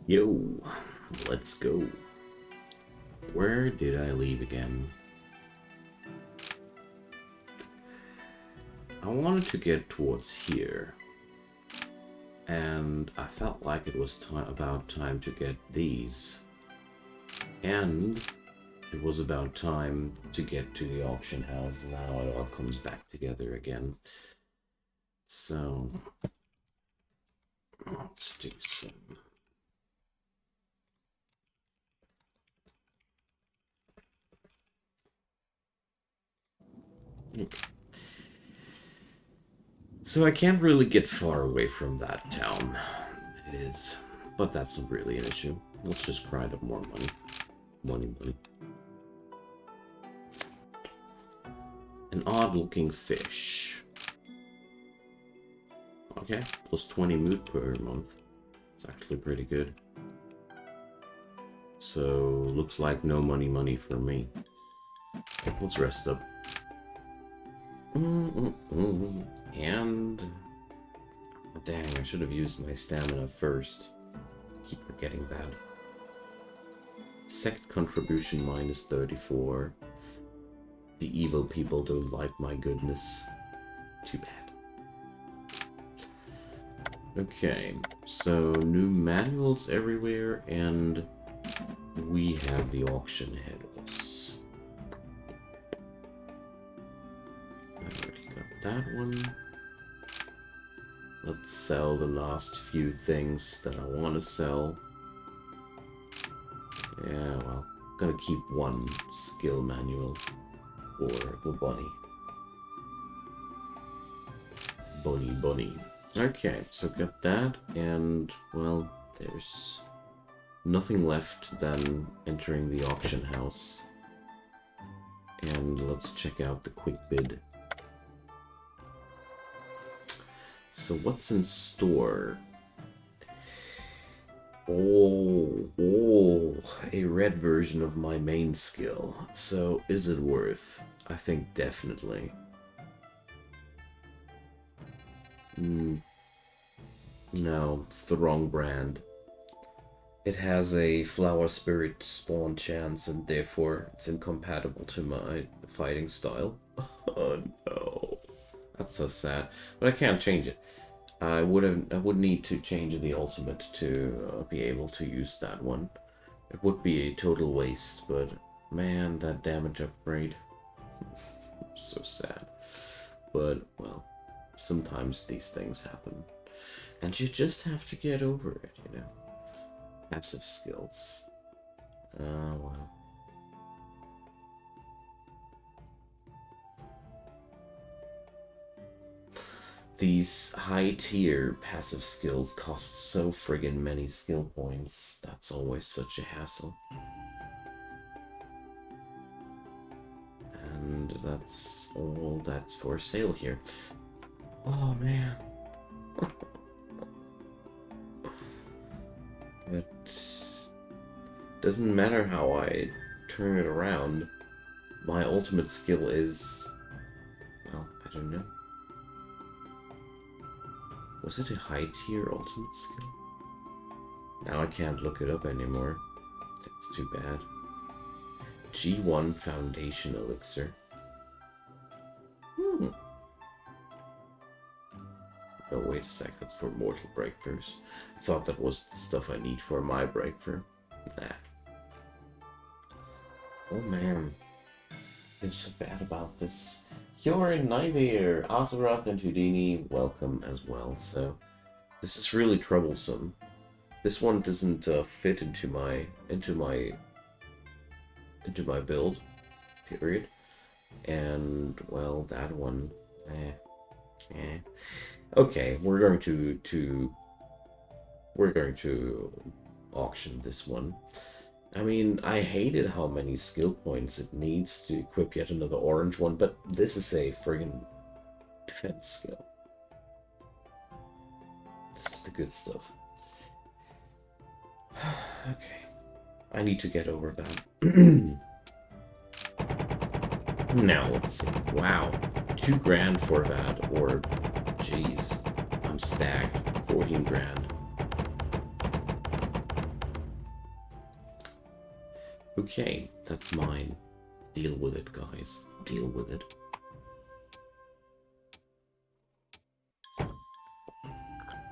Yo, let's go. Where did I leave again? I wanted to get towards here. And I felt like it was about time to get these. And it was about time to get to the auction house. Now it all comes back together again. So, let's do some. Okay. So I can't really get far away from that town. It is. But that's not really an issue. Let's just grind up more money. Money. An odd-looking fish. Okay, plus 20 mood per month. It's actually pretty good. So, looks like no money for me. Let's rest up. And... dang, I should have used my stamina first. Keep forgetting that. Second contribution minus 34. The evil people don't like my goodness. Too bad. Okay, so new manuals everywhere, and we have the auction ahead of us. I already got that one. Let's sell the last few things that I want to sell. Yeah, well, I'm gonna keep one skill manual for the bunny. Bunny. Okay, so got that, and, well, there's nothing left than entering the auction house. And let's check out the quick bid. So what's in store? Oh, a red version of my main skill. So is it worth? I think definitely. No, it's the wrong brand. It has a flower spirit spawn chance, and therefore it's incompatible to my fighting style. Oh no, that's so sad. But I can't change it. I would need to change the ultimate to be able to use that one. It would be a total waste, but man, that damage upgrade. So sad. But, well, sometimes these things happen. And you just have to get over it, you know. Passive skills. Oh, well. These high-tier passive skills cost so friggin' many skill points. That's always such a hassle. And that's all that's for sale here. Oh, man. It doesn't matter how I turn it around. My ultimate skill is... well, I don't know. Was it a high-tier ultimate skill? Now I can't look it up anymore. That's too bad. G1 Foundation Elixir. Oh, wait a sec, that's for mortal breakthroughs. I thought that was the stuff I need for my breakthrough. Nah. Oh man. It's so bad about this. Hyorin, Nightmare, Azeroth, and Houdini, welcome as well. So, this is really troublesome. This one doesn't fit into my build, period. And well, that one, Okay, we're going to auction this one. I mean, I hated how many skill points it needs to equip yet another orange one, but this is a friggin' defense skill. This is the good stuff. Okay. I need to get over that. Now, let's see. Wow. 2 grand for that, or... jeez. I'm stacked. 14 grand. Okay, that's mine. Deal with it, guys. Deal with it.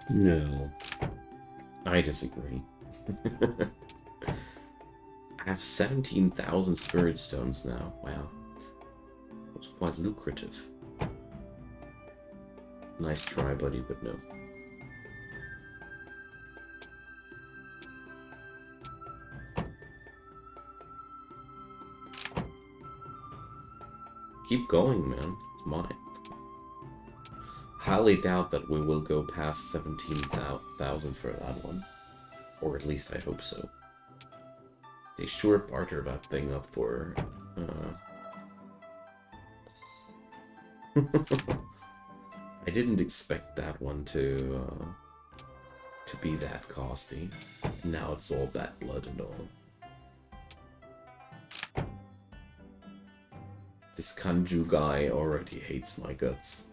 No. I disagree. I have 17,000 spirit stones now. Wow. That's quite lucrative. Nice try, buddy, but no. Keep going, man. It's mine. Highly doubt that we will go past 17,000 for that one. Or at least I hope so. They sure barter that thing up for... I didn't expect that one to be that costly. Now it's all that blood and all. This Kanju guy already hates my guts.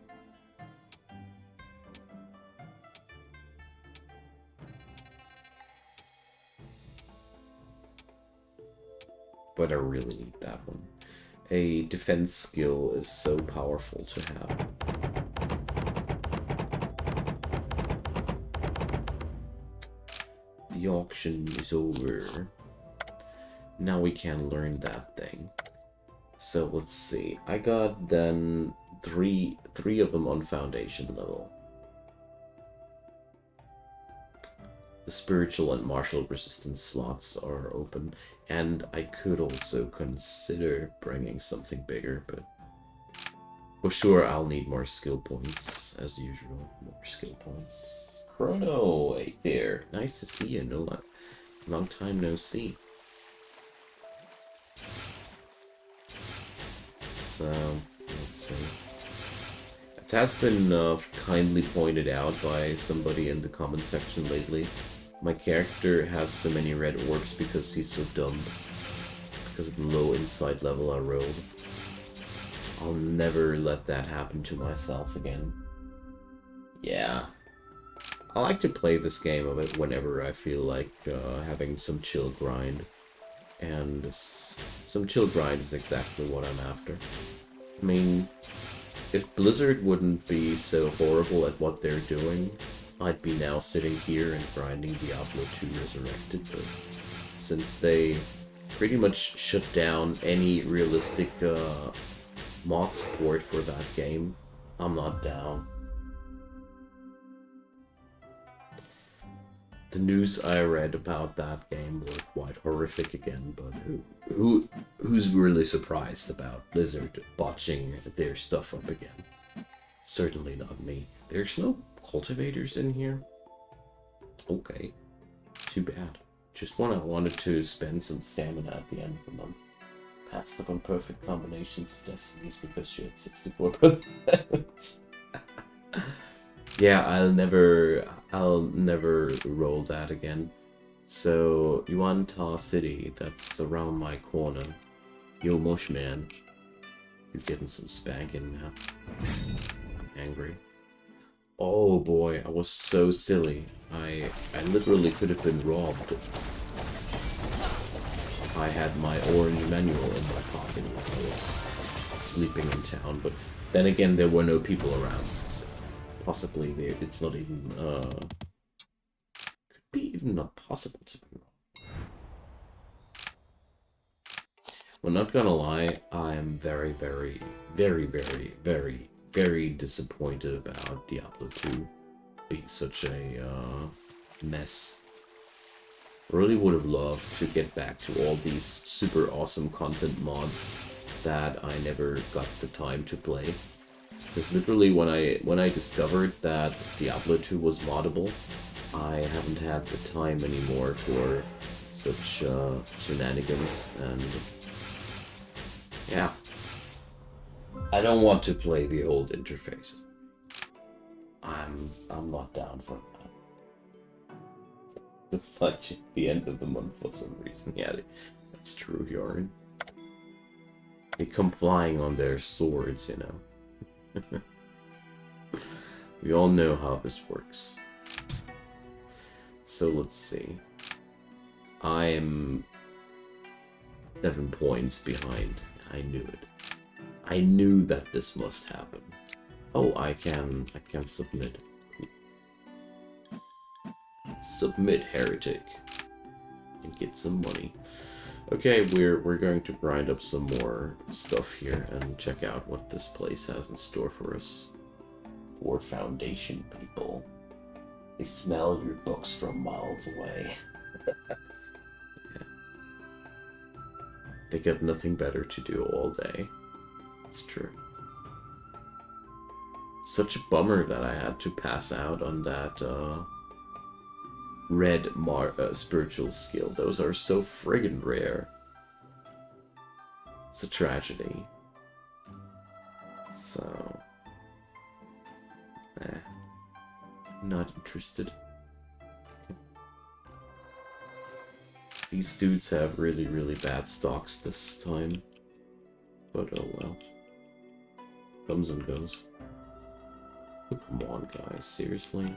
But I really need that one. A defense skill is so powerful to have. The auction is over. Now we can learn that thing. So let's see. I got then three of them on foundation level. The spiritual and martial resistance slots are open, and I could also consider bringing something bigger, but for sure I'll need more skill points, as usual. More skill points. Chrono, hey there. Nice to see you. No, long time no see. So, let's see. It has been kindly pointed out by somebody in the comment section lately. My character has so many red orbs because he's so dumb. Because of the low insight level I rolled. I'll never let that happen to myself again. Yeah. I like to play this game a bit whenever I feel like having some chill grind. And some chill grind is exactly what I'm after. I mean, if Blizzard wouldn't be so horrible at what they're doing, I'd be now sitting here and grinding Diablo 2 Resurrected, but since they pretty much shut down any realistic mod support for that game, I'm not down. The news I read about that game were quite horrific again, but who's really surprised about Blizzard botching their stuff up again? Certainly not me. There's no cultivators in here? Okay. Too bad. Just wanted to spend some stamina at the end of the month. Passed up on perfect combinations of destinies because she had 64%. Yeah, I'll never roll that again. So, Yuan-Ta City, that's around my corner. Yo, Mush man. You're getting some spanking now. I'm angry. Oh boy, I was so silly. I literally could have been robbed. I had my orange manual in my pocket when I was sleeping in town, but then again, there were no people around. So possibly it's not even, could be even not possible to be wrong. Well, not gonna lie, I am very, very, very, very, very, very disappointed about Diablo 2 being such a mess. Really would have loved to get back to all these super awesome content mods that I never got the time to play. Because literally when I discovered that Diablo 2 was moddable, I haven't had the time anymore for such shenanigans, and yeah. I don't want to play the old interface. I'm not down for that. It's like at the end of the month for some reason. Yeah, that's true, Jorn. They come flying on their swords, you know. We all know how this works. So let's see. I'm 7 points behind. I knew it. I knew that this must happen. Oh, I can submit. Submit, heretic. And get some money. Okay, we're going to grind up some more stuff here and check out what this place has in store for us. For Foundation people. They smell your books from miles away. Yeah. They got nothing better to do all day. It's true. Such a bummer that I had to pass out on that red spiritual skill. Those are so friggin' rare. It's a tragedy. So... not interested. These dudes have really, really bad stocks this time. But oh well. Comes and goes. Oh, come on, guys. Seriously?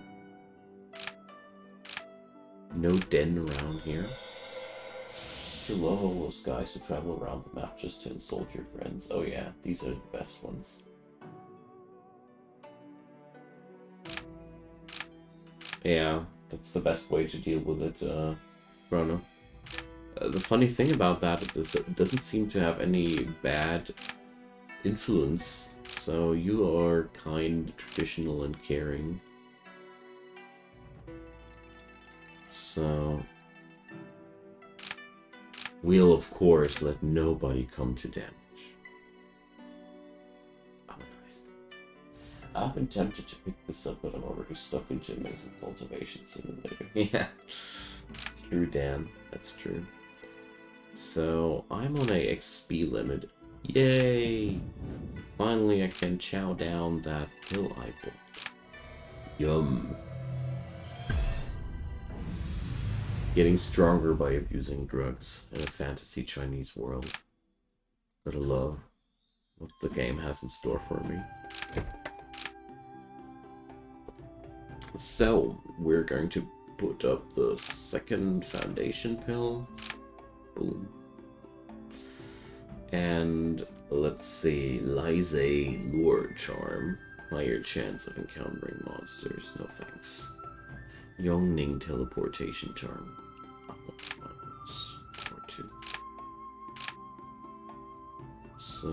No den around here? You love all those guys who travel around the map just to insult your friends. Oh yeah, these are the best ones. Yeah, that's the best way to deal with it, Bruno. The funny thing about that is it doesn't seem to have any bad influence, so you are kind, traditional, and caring. So... we'll, of course, let nobody come to damage. Oh, nice. I've been tempted to pick this up, but I'm already stuck into Amazing Cultivation Simulator. Yeah, it's true, Dan. That's true. So, I'm on a XP limit. Yay! Finally, I can chow down that pill I booked. Yum. Getting stronger by abusing drugs in a fantasy Chinese world. Gotta love what the game has in store for me. So, we're going to put up the second foundation pill. Boom. And let's see, Lize Lure Charm. Higher chance of encountering monsters. No thanks. Yongning Teleportation Charm. Or 2. So,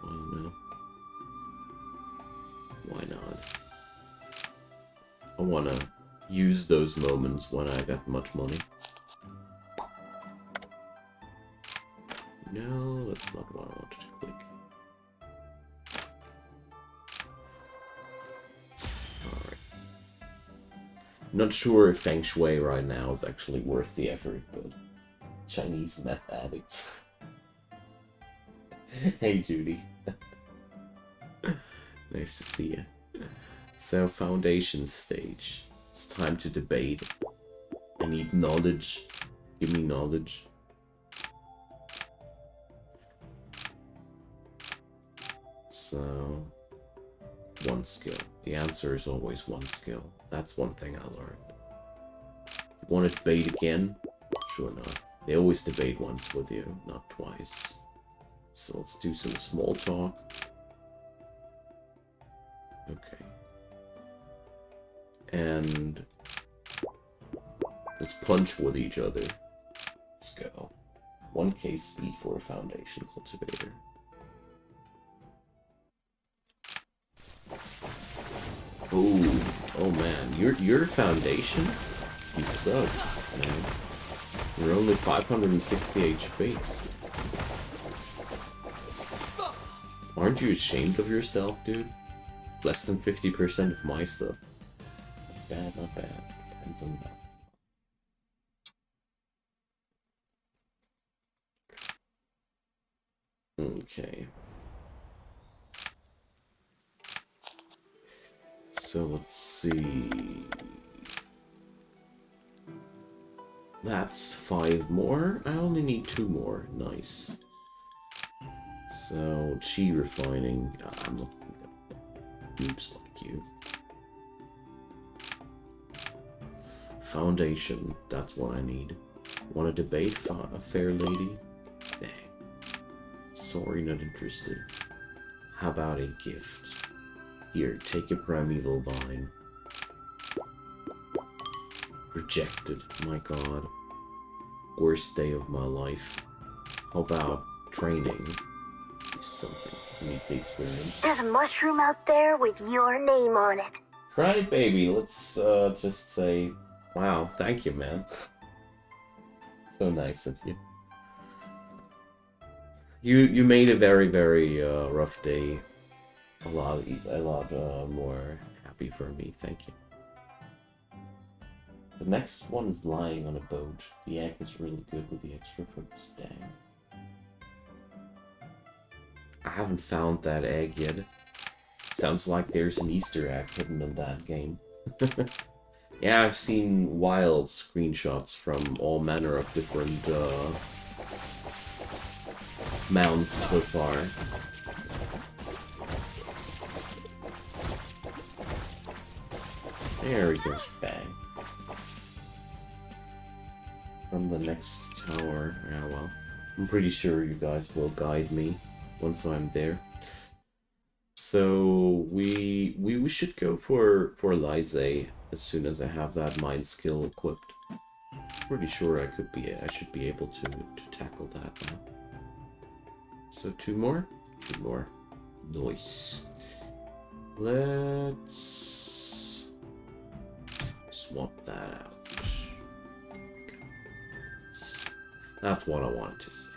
I don't know. Why not? I wanna use those moments when I got much money. No, that's not what I wanted to click. Alright. Not sure if Feng Shui right now is actually worth the effort, but Chinese meth addicts. Hey, Judy. Nice to see you. So, foundation stage. It's time to debate. I need knowledge. Give me knowledge. So, one skill. The answer is always one skill. That's one thing I learned. You want to debate again? Sure not. They always debate once with you, not twice. So let's do some small talk. Okay. And let's punch with each other. Let's go. 1k speed for a foundation cultivator. Oh man, your foundation? You suck, man. You're only 560 HP. Aren't you ashamed of yourself, dude? Less than 50% of my stuff. Not bad, not bad. Depends on that. Okay. So let's see. That's 5 more. I only need 2 more. Nice. So, chi refining. I'm looking at boobs like you. Foundation. That's what I need. Want to debate a fair lady? Dang. Sorry, not interested. How about a gift? Here, take a primeval vine. Rejected. My god. Worst day of my life. How about training? Something. Need the experience. There's a mushroom out there with your name on it. Right, baby. Let's just say, wow, thank you, man. So nice of you. You made a very rough day a lot more happy for me. Thank you. The next one is lying on a boat. The egg is really good with the extra for the stang. I haven't found that egg yet. Sounds like there's an Easter egg hidden in that game. Yeah, I've seen wild screenshots from all manner of different mounts so far. There we go. Bang. From the next tower. Yeah, well, I'm pretty sure you guys will guide me once I'm there. So we should go for Lysae as soon as I have that mind skill equipped. Pretty sure I should be able to tackle that now. So two more? Two more. Nice. Let's swap that out. That's what I wanted to say.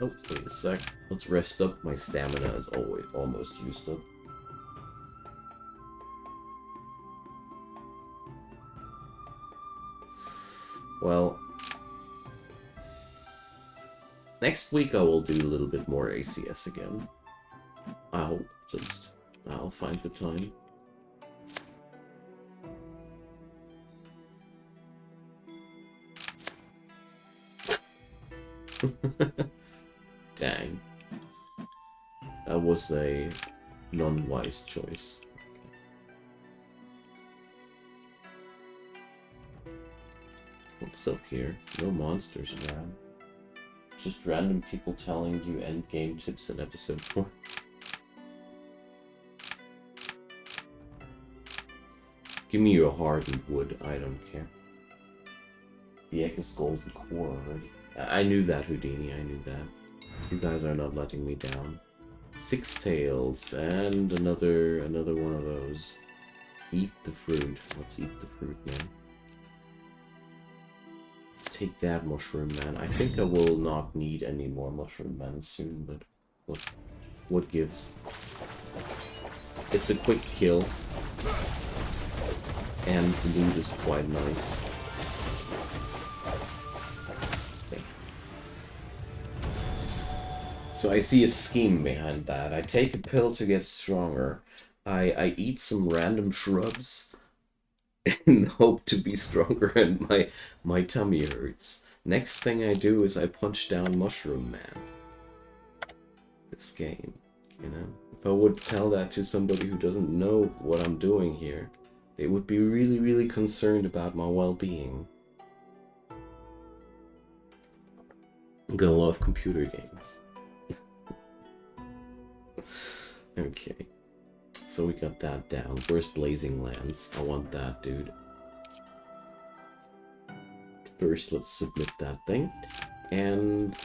Oh, wait a sec. Let's rest up. My stamina is almost used up. Well, next week I will do a little bit more ACS again. I hope, just I'll find the time. Dang. That was a non-wise choice. What's up here? No monsters around. Just random people telling you endgame tips in episode 4. Give me your hardened wood, I don't care. The egg is golden core already. I knew that, Houdini, I knew that. You guys are not letting me down. 6 tails, and another one of those. Eat the fruit. Let's eat the fruit, man. Take that, mushroom man. I think I will not need any more mushroom men soon, but what gives? It's a quick kill. And the loot is quite nice. So I see a scheme behind that. I take a pill to get stronger. I eat some random shrubs in hope to be stronger, and my tummy hurts. Next thing I do is I punch down Mushroom Man. This game, you know? If I would tell that to somebody who doesn't know what I'm doing here, they would be really concerned about my well-being. I'm gonna love computer games. Okay, so we got that down. Where's Blazing Lands? I want that, dude. First, let's submit that thing. And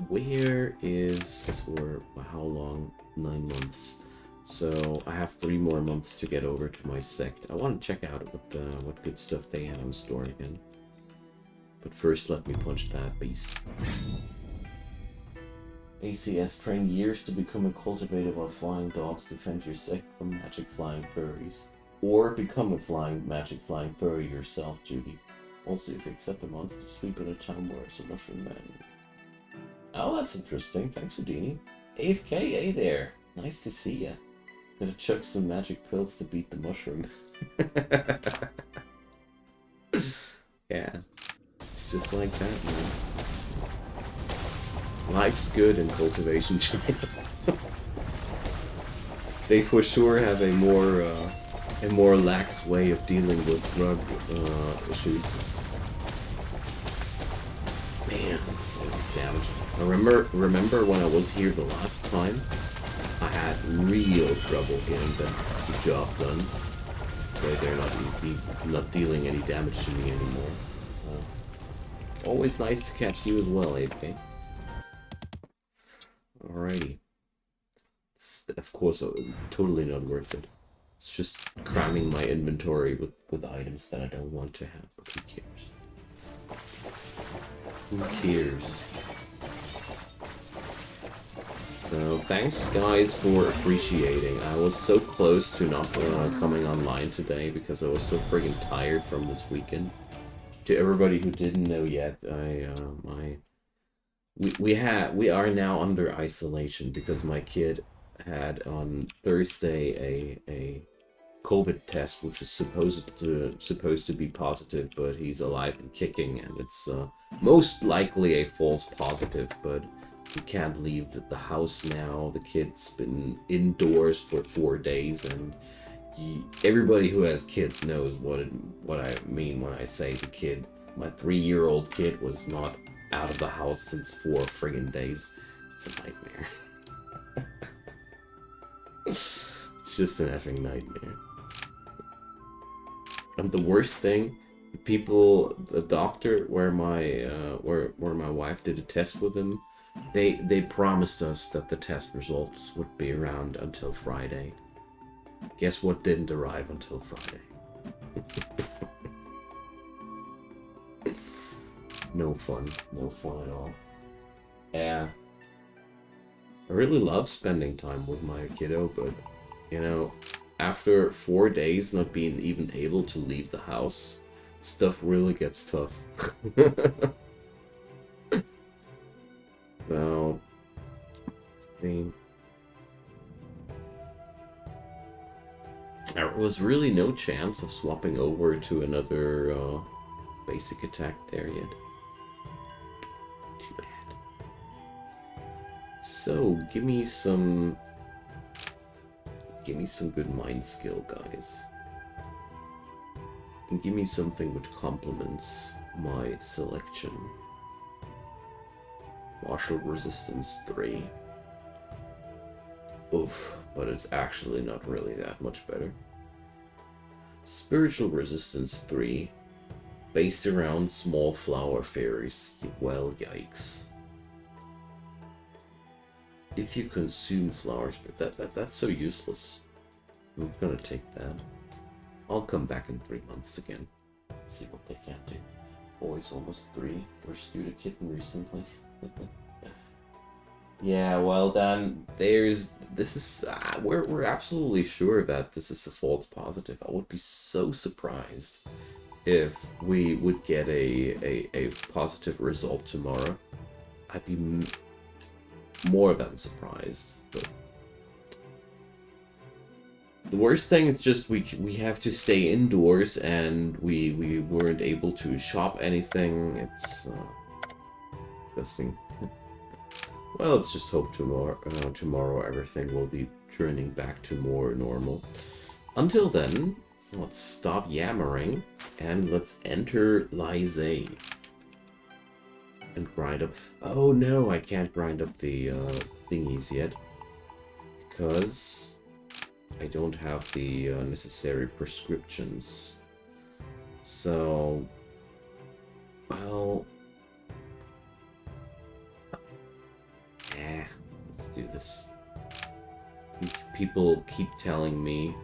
where is, or how long? 9 months. So I have 3 more months to get over to my sect. I want to check out what good stuff they have in store again. But first, let me punch that beast. ACS, train years to become a cultivator while flying dogs, defend your sect from magic flying furries. Or become a magic flying furry yourself, Judy. Also, if you accept a monster, sweep in a town where it's a mushroom man. Oh, that's interesting. Thanks, Houdini. AFK, hey there. Nice to see ya. Gotta chuck some magic pills to beat the mushroom. Yeah. It's just like that, man. Life's good in Cultivation China. They for sure have a more lax way of dealing with drug issues. Man, 6 damage. I remember when I was here the last time, I had real trouble getting the job done. They're not dealing any damage to me anymore. So it's always nice to catch you as well, AP. Alrighty. It's, of course, totally not worth it. It's just cramming my inventory with items that I don't want to have, but who cares? Who cares? So, thanks guys for appreciating. I was so close to not coming online today because I was so friggin' tired from this weekend. To everybody who didn't know yet, we are now under isolation because my kid had on Thursday a COVID test, which is supposed to be positive, but he's alive and kicking, and it's most likely a false positive. But we can't leave the house now. The kid's been indoors for 4 days, and everybody who has kids knows what I mean when I say the kid. My 3-year-old kid was not out of the house since 4 friggin' days. It's a nightmare. It's just an effing nightmare. And the worst thing, the doctor where my wife did a test with him, they promised us that the test results would be around until Friday. Guess what didn't arrive until Friday? No fun at all. Yeah. I really love spending time with my kiddo, but, you know, after 4 days not being even able to leave the house, stuff really gets tough. So, there was really no chance of swapping over to another basic attack there yet. Too bad. So, give me some good mind skill, guys. And give me something which complements my selection. Martial Resistance 3. Oof, but it's actually not really that much better. Spiritual Resistance 3. Based around small flower fairies. Well, yikes. If you consume flowers, but that's so useless. I'm gonna take that. I'll come back in 3 months again. Let's see what they can do. Boy's almost 3. Rescued a kitten recently. Yeah, well then, we're absolutely sure that this is a false positive. I would be so surprised if we would get a positive result tomorrow. I'd be more than surprised, but the worst thing is just we have to stay indoors, and we weren't able to shop anything. It's disgusting. Well, let's just hope tomorrow everything will be turning back to more normal. Until then, let's stop yammering and let's enter Lysae. And grind up. Oh no, I can't grind up the thingies yet. Because I don't have the necessary prescriptions. So, well, let's do this. People keep telling me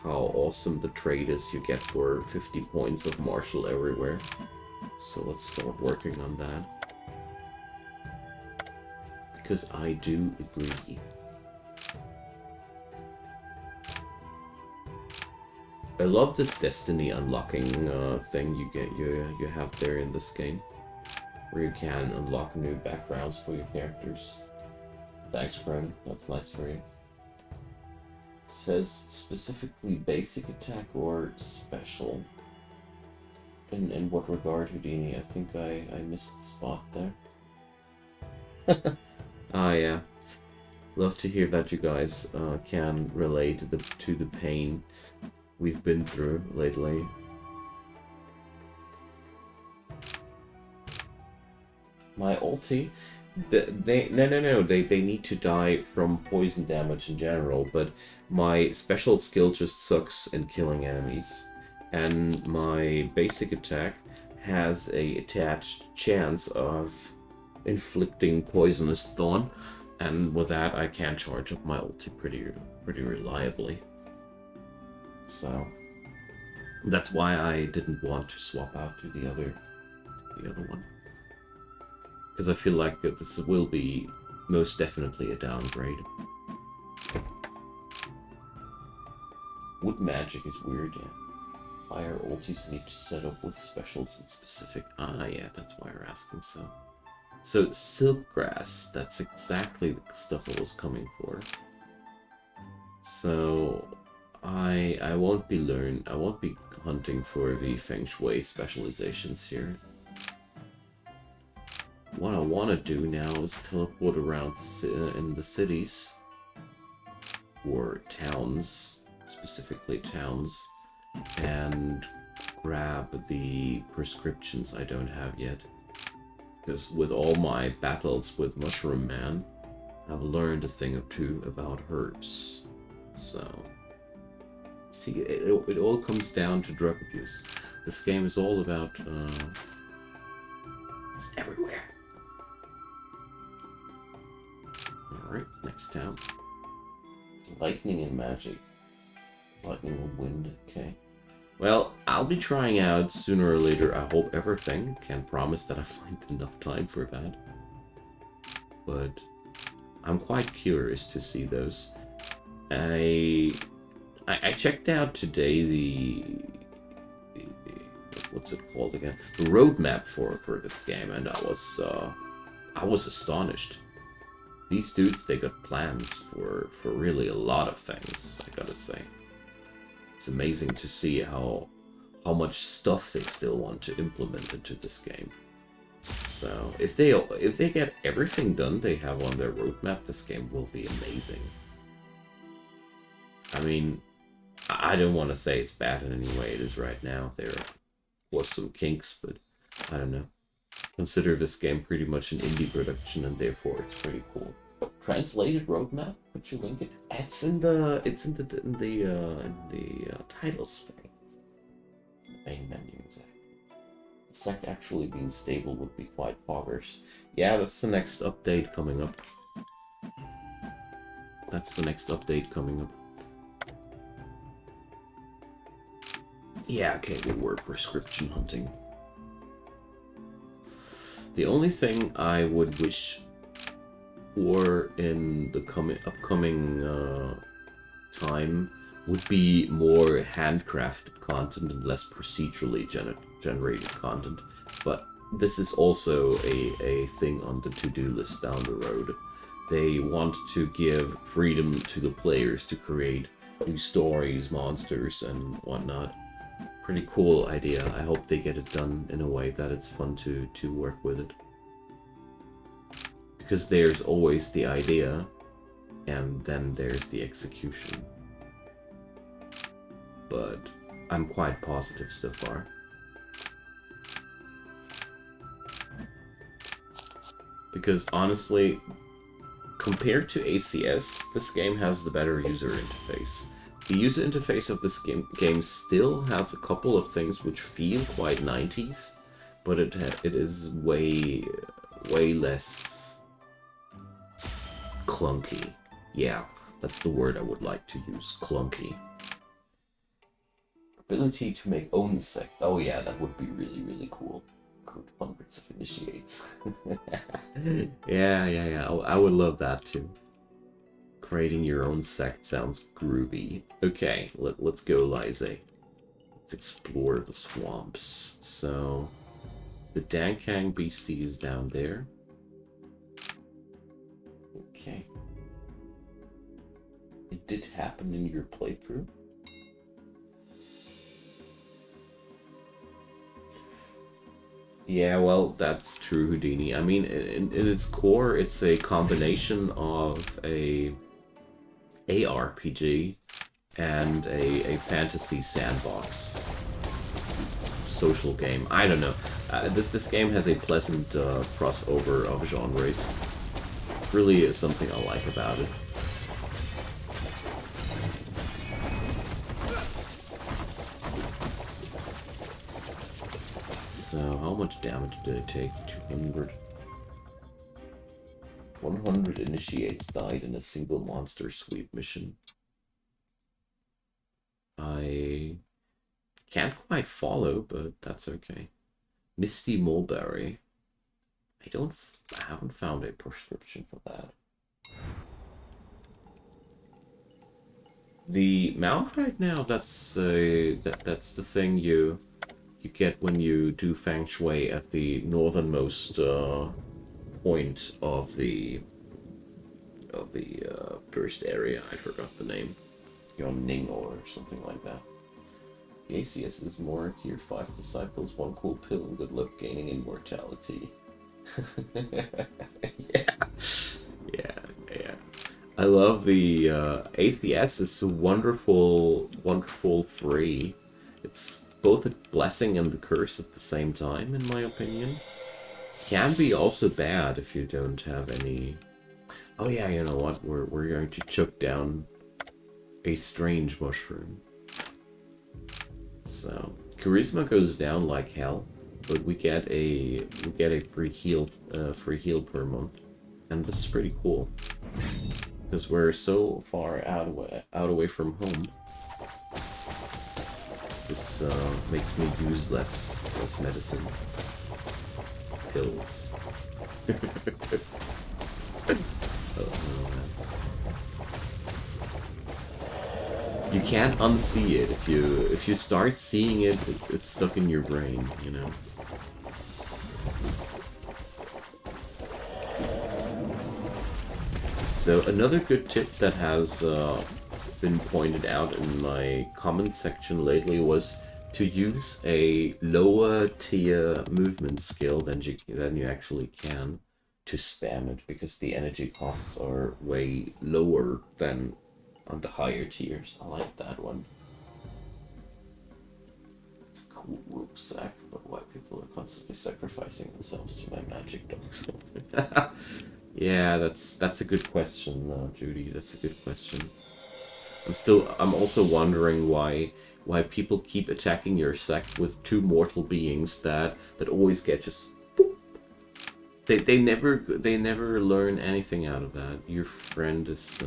how awesome the trade is you get for 50 points of martial everywhere. So let's start working on that. Because I do agree. I love this destiny unlocking thing you have there in this game, where you can unlock new backgrounds for your characters. Thanks, Gren. That's nice for you. Says specifically basic attack or special. In what regard, Houdini? I think I missed the spot there. Ah, yeah. Love to hear that you guys can relate to the pain we've been through lately. My ulti, they need to die from poison damage in general, but my special skill just sucks in killing enemies, and my basic attack has a attached chance of inflicting poisonous thorn, and with that I can charge up my ulti pretty reliably. So that's why I didn't want to swap out to the other one. Because I feel like this will be most definitely a downgrade. Wood magic is weird, yeah. Fire ultis need to set up with specials and specific... Ah, yeah, that's why you're asking, so... So, Silkgrass, that's exactly the stuff I was coming for. So, I won't be hunting for the Feng Shui specializations here. What I want to do now is teleport around in the cities, or towns, specifically towns, and grab the prescriptions I don't have yet. Because with all my battles with Mushroom Man, I've learned a thing or two about herbs. So, see, it all comes down to drug abuse. This game is all about, it's everywhere. Alright, next town. Lightning and magic. Lightning and wind, okay. Well, I'll be trying out sooner or later, I hope everything. Can't promise that I find enough time for that. But I'm quite curious to see those. I checked out today the what's it called again? The roadmap for this game, and I was astonished. These dudes, they got plans for really a lot of things, I gotta say. It's amazing to see how much stuff they still want to implement into this game. So if they get everything done they have on their roadmap, this game will be amazing. I mean, I don't want to say it's bad in any way it is right now. There was some kinks, but I don't know. Consider this game pretty much an indie production, and therefore it's pretty cool. Translated roadmap? Could you link it? It's in the title screen. The main menu, exactly. The sec actually being stable would be quite poggers. Yeah, that's the next update coming up. Yeah, okay, we were prescription hunting. The only thing I would wish for in the upcoming time would be more handcrafted content and less procedurally generated content. But this is also a thing on the to-do list down the road. They want to give freedom to the players to create new stories, monsters, and whatnot. Pretty cool idea. I hope they get it done in a way that it's fun to work with it. Because there's always the idea, and then there's the execution. But I'm quite positive so far. Because honestly, compared to ACS, this game has the better user interface. The user interface of this game still has a couple of things which feel quite 90s, but it is way less clunky. Yeah, that's the word I would like to use, clunky. Ability to make own sect. Oh yeah, that would be really cool. Code hundreds of initiates. Yeah. I would love that too. Creating your own sect sounds groovy. Okay, let's go, Liza. Let's explore the swamps. So, the Dankang Beastie is down there. Okay. It did happen in your playthrough? Yeah, well, that's true, Houdini. I mean, in its core, it's a combination of a ARPG and a fantasy sandbox social game. I don't know. This game has a pleasant crossover of genres. Really is something I like about it. So, how much damage did it take? 200. 100 initiates died in a single monster sweep mission. I can't quite follow, but that's okay. Misty Mulberry. I haven't found a prescription for that. The mount right now, that's that's the thing you get when you do feng shui at the northernmost point of the first area. I forgot the name. Ning or something like that. The ACS is more tier 5 disciples, one cool pill, and good luck gaining immortality. Yeah. I love the ACS is so wonderful free. It's both a blessing and a curse at the same time, in my opinion. Can be also bad if you don't have any... Oh yeah, you know what? We're going to choke down a strange mushroom. So charisma goes down like hell, but we get a free heal per month, and this is pretty cool because we're so far out away from home. This makes me use less medicine pills. Oh, man. You can't unsee it. If you start seeing it, it's stuck in your brain, you know. So another good tip that has been pointed out in my comment section lately was to use a lower tier movement skill than you actually can to spam it, because the energy costs are way lower than on the higher tiers. I like that one. It's a cool rucksack, but why people are constantly sacrificing themselves to my magic dogs. Yeah, that's a good question, Judy. That's a good question. I'm also wondering why people keep attacking your sect with two mortal beings that always get just boop. They never learn anything out of that. Your friend is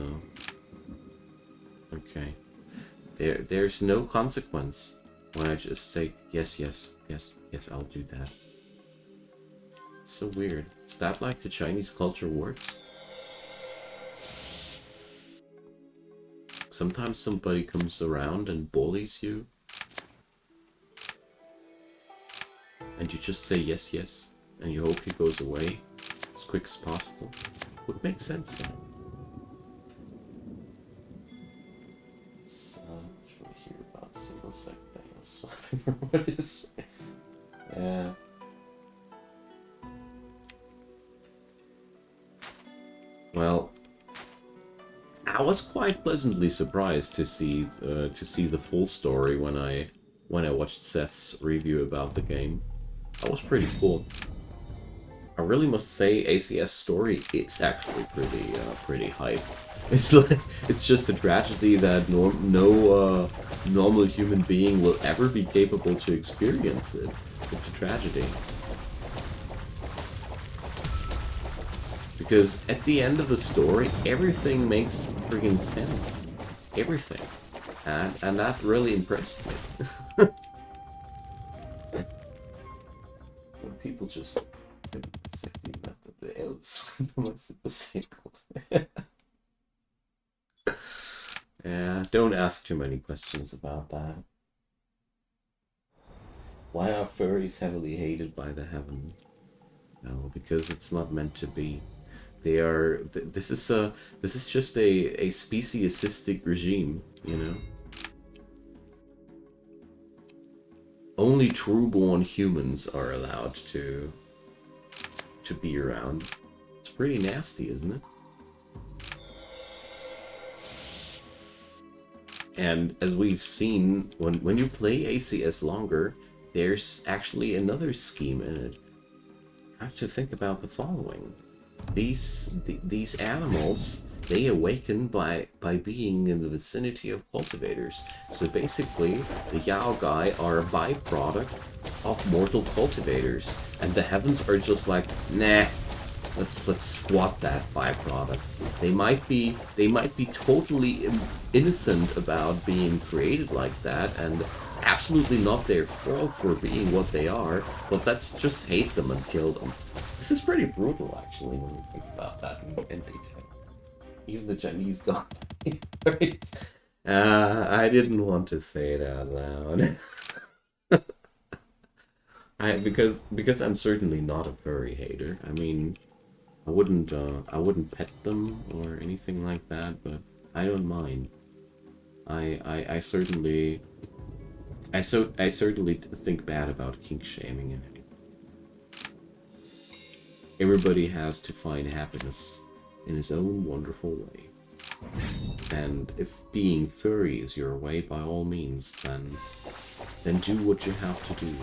okay. There's no consequence when I just say yes, I'll do that. It's so weird. Is that like the Chinese culture works? Sometimes somebody comes around and bullies you, and you just say yes, and you hope he goes away as quick as possible. Would make sense, yeah. Hear about single sect things. What is? Yeah. Well, I was quite pleasantly surprised to see the full story when I watched Seth's review about the game. That was pretty cool. I really must say, ACS story is actually pretty hype. It's just a tragedy that no normal human being will ever be capable to experience it. It's a tragedy. Because at the end of the story, everything makes friggin' sense. Everything. And that really impressed me. When people just... Yeah, don't ask too many questions about that. Why are furries heavily hated by the heaven? No, because it's not meant to be. They are. This is just a speciesistic regime, you know. Only true-born humans are allowed to be around. It's pretty nasty, isn't it? And as we've seen, when you play ACS longer, there's actually another scheme in it. I have to think about the following. These animals, they awaken by being in the vicinity of cultivators. So basically, the Yao Gai are a byproduct of mortal cultivators, and the heavens are just like, nah, let's squat that byproduct. They might be totally innocent about being created like that, and it's absolutely not their fault for being what they are, but let's just hate them and kill them. This is pretty brutal, actually, when you think about that in detail. Even the Chinese god. I didn't want to say it out loud. Because I'm certainly not a furry hater. I mean, I wouldn't pet them or anything like that, but I don't mind. I certainly think bad about kink shaming and everybody has to find happiness in his own wonderful way. And if being furry is your way, by all means, then do what you have to do.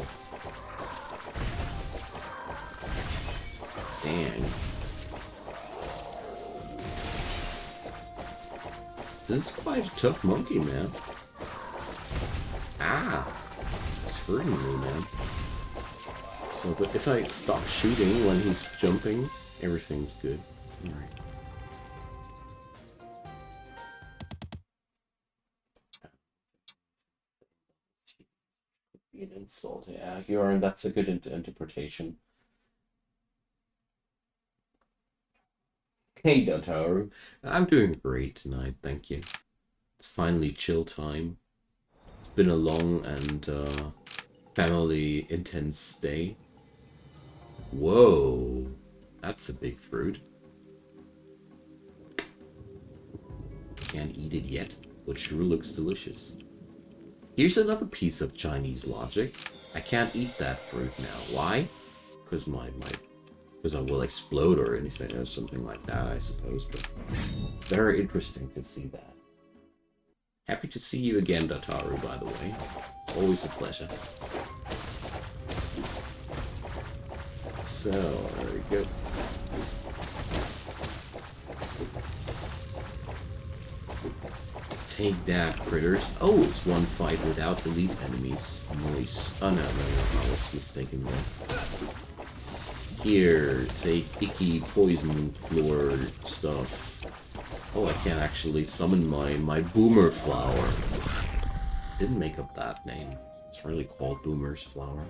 Dang. This is quite a tough monkey, man. Ah! It's hurting me, man. So, but if I stop shooting when he's jumping, everything's good. Alright. Be an insult, yeah. That's a good interpretation. Hey, Dotaru. I'm doing great tonight, thank you. It's finally chill time. It's been a long and family intense day. Whoa, that's a big fruit. Can't eat it yet, but sure looks delicious. Here's another piece of Chinese logic. I can't eat that fruit now. Why? Because I will explode or anything or something like that, I suppose. But very interesting to see that. Happy to see you again, Dataru, by the way. Always a pleasure. So, there we go. Take that, critters. Oh, it's one fight without elite enemies. Nice. Oh, no, I was mistaken there. Here, take icky poison floor stuff. Oh, I can't actually summon my boomer flower. Didn't make up that name. It's really called Boomer's Flower.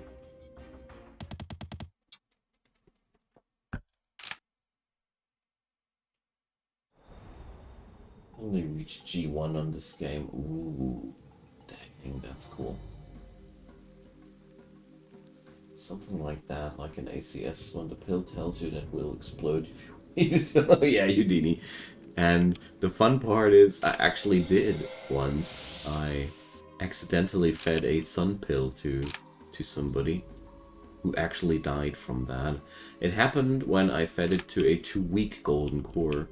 Only reached G1 on this game. Ooh, dang, that's cool. Something like that, like an ACS when the pill tells you that will explode if you Oh yeah, Houdini. And the fun part is, I actually did once. I accidentally fed a sun pill to somebody who actually died from that. It happened when I fed it to a 2-week golden core.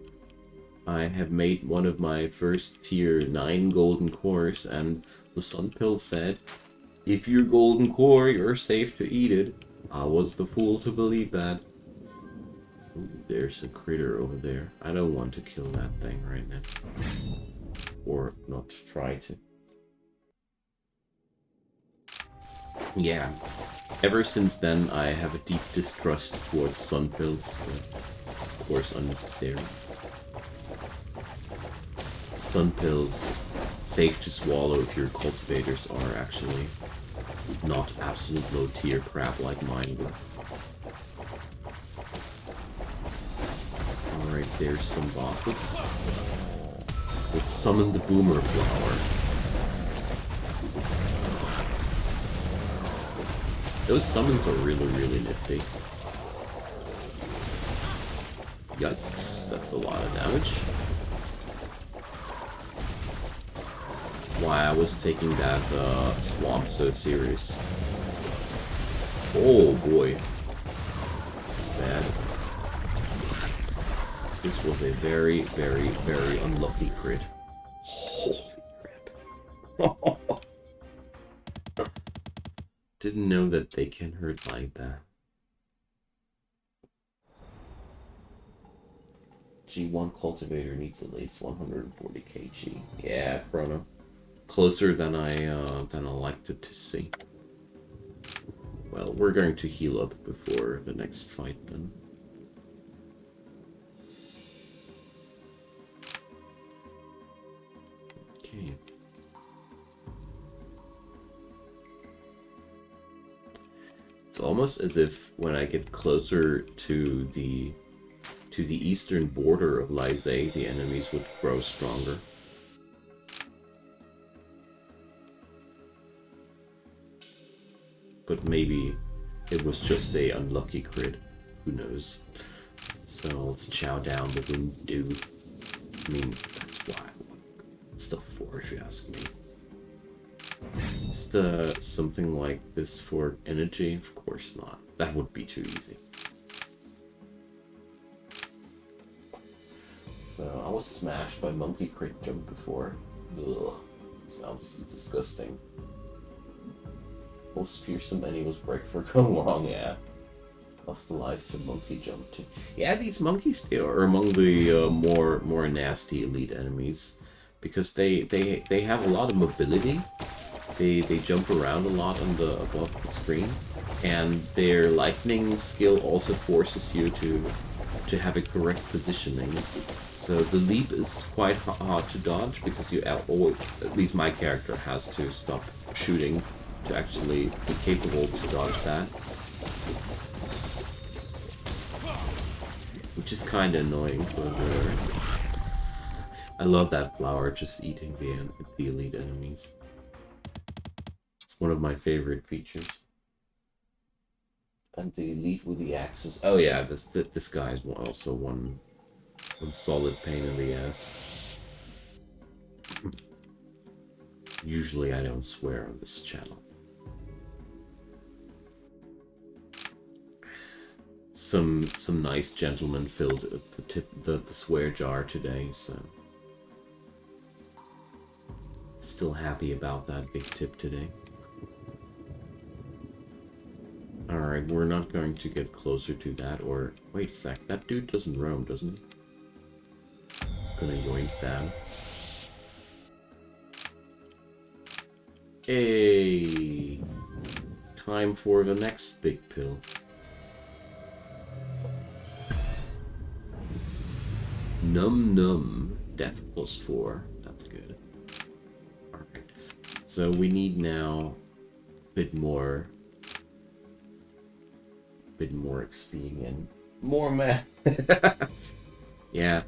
I have made one of my first tier 9 golden cores, and the sun pill said, if you're golden core, you're safe to eat it. I was the fool to believe that. Ooh, there's a critter over there. I don't want to kill that thing right now. Or not try to. Yeah. Ever since then, I have a deep distrust towards sun pills, but it's of course unnecessary. Sun pills, safe to swallow if your cultivators are actually not absolute low tier crap like mine would. Alright, there's some bosses. Let's summon the Boomer Flower. Those summons are really, really nifty. Yikes, that's a lot of damage. Why I was taking that swamp so serious. Oh boy. This is bad. This was a very, very, very unlucky crit. Holy crap. Didn't know that they can hurt like that. G1 cultivator needs at least 140 kg. Yeah, Chrono. Closer than I liked it to see. Well, we're going to heal up before the next fight then. Okay. It's almost as if when I get closer to the eastern border of Lysay, the enemies would grow stronger. But maybe it was just a unlucky crit. Who knows? So let's chow down the wound dude. I mean, that's why it's stuff for, if you ask me. Is something like this for energy? Of course not. That would be too easy. So I was smashed by monkey crit jump before. Ugh, sounds disgusting. Most fearsome enemies break for going wrong, yeah. Lost the life to monkey jump too. Yeah, these monkeys still are among the more nasty elite enemies because they have a lot of mobility. They jump around a lot on the above the screen, and their lightning skill also forces you to have a correct positioning. So the leap is quite hard to dodge because you always, at least my character, has to stop shooting to actually be capable to dodge that. Which is kind of annoying, but I love that flower just eating the elite enemies. It's one of my favorite features. And the elite with the axes. Oh yeah, this guy is also one solid pain in the ass. Usually I don't swear on this channel. Some nice gentleman filled the swear jar today, so still happy about that big tip today. Alright, we're not going to get closer to that, or wait a sec, that dude doesn't roam, doesn't he? Gonna yoink that. Hey, time for the next big pill. Num num, death +4. That's good. Alright. So we need now a bit more XP and more math. Yeah.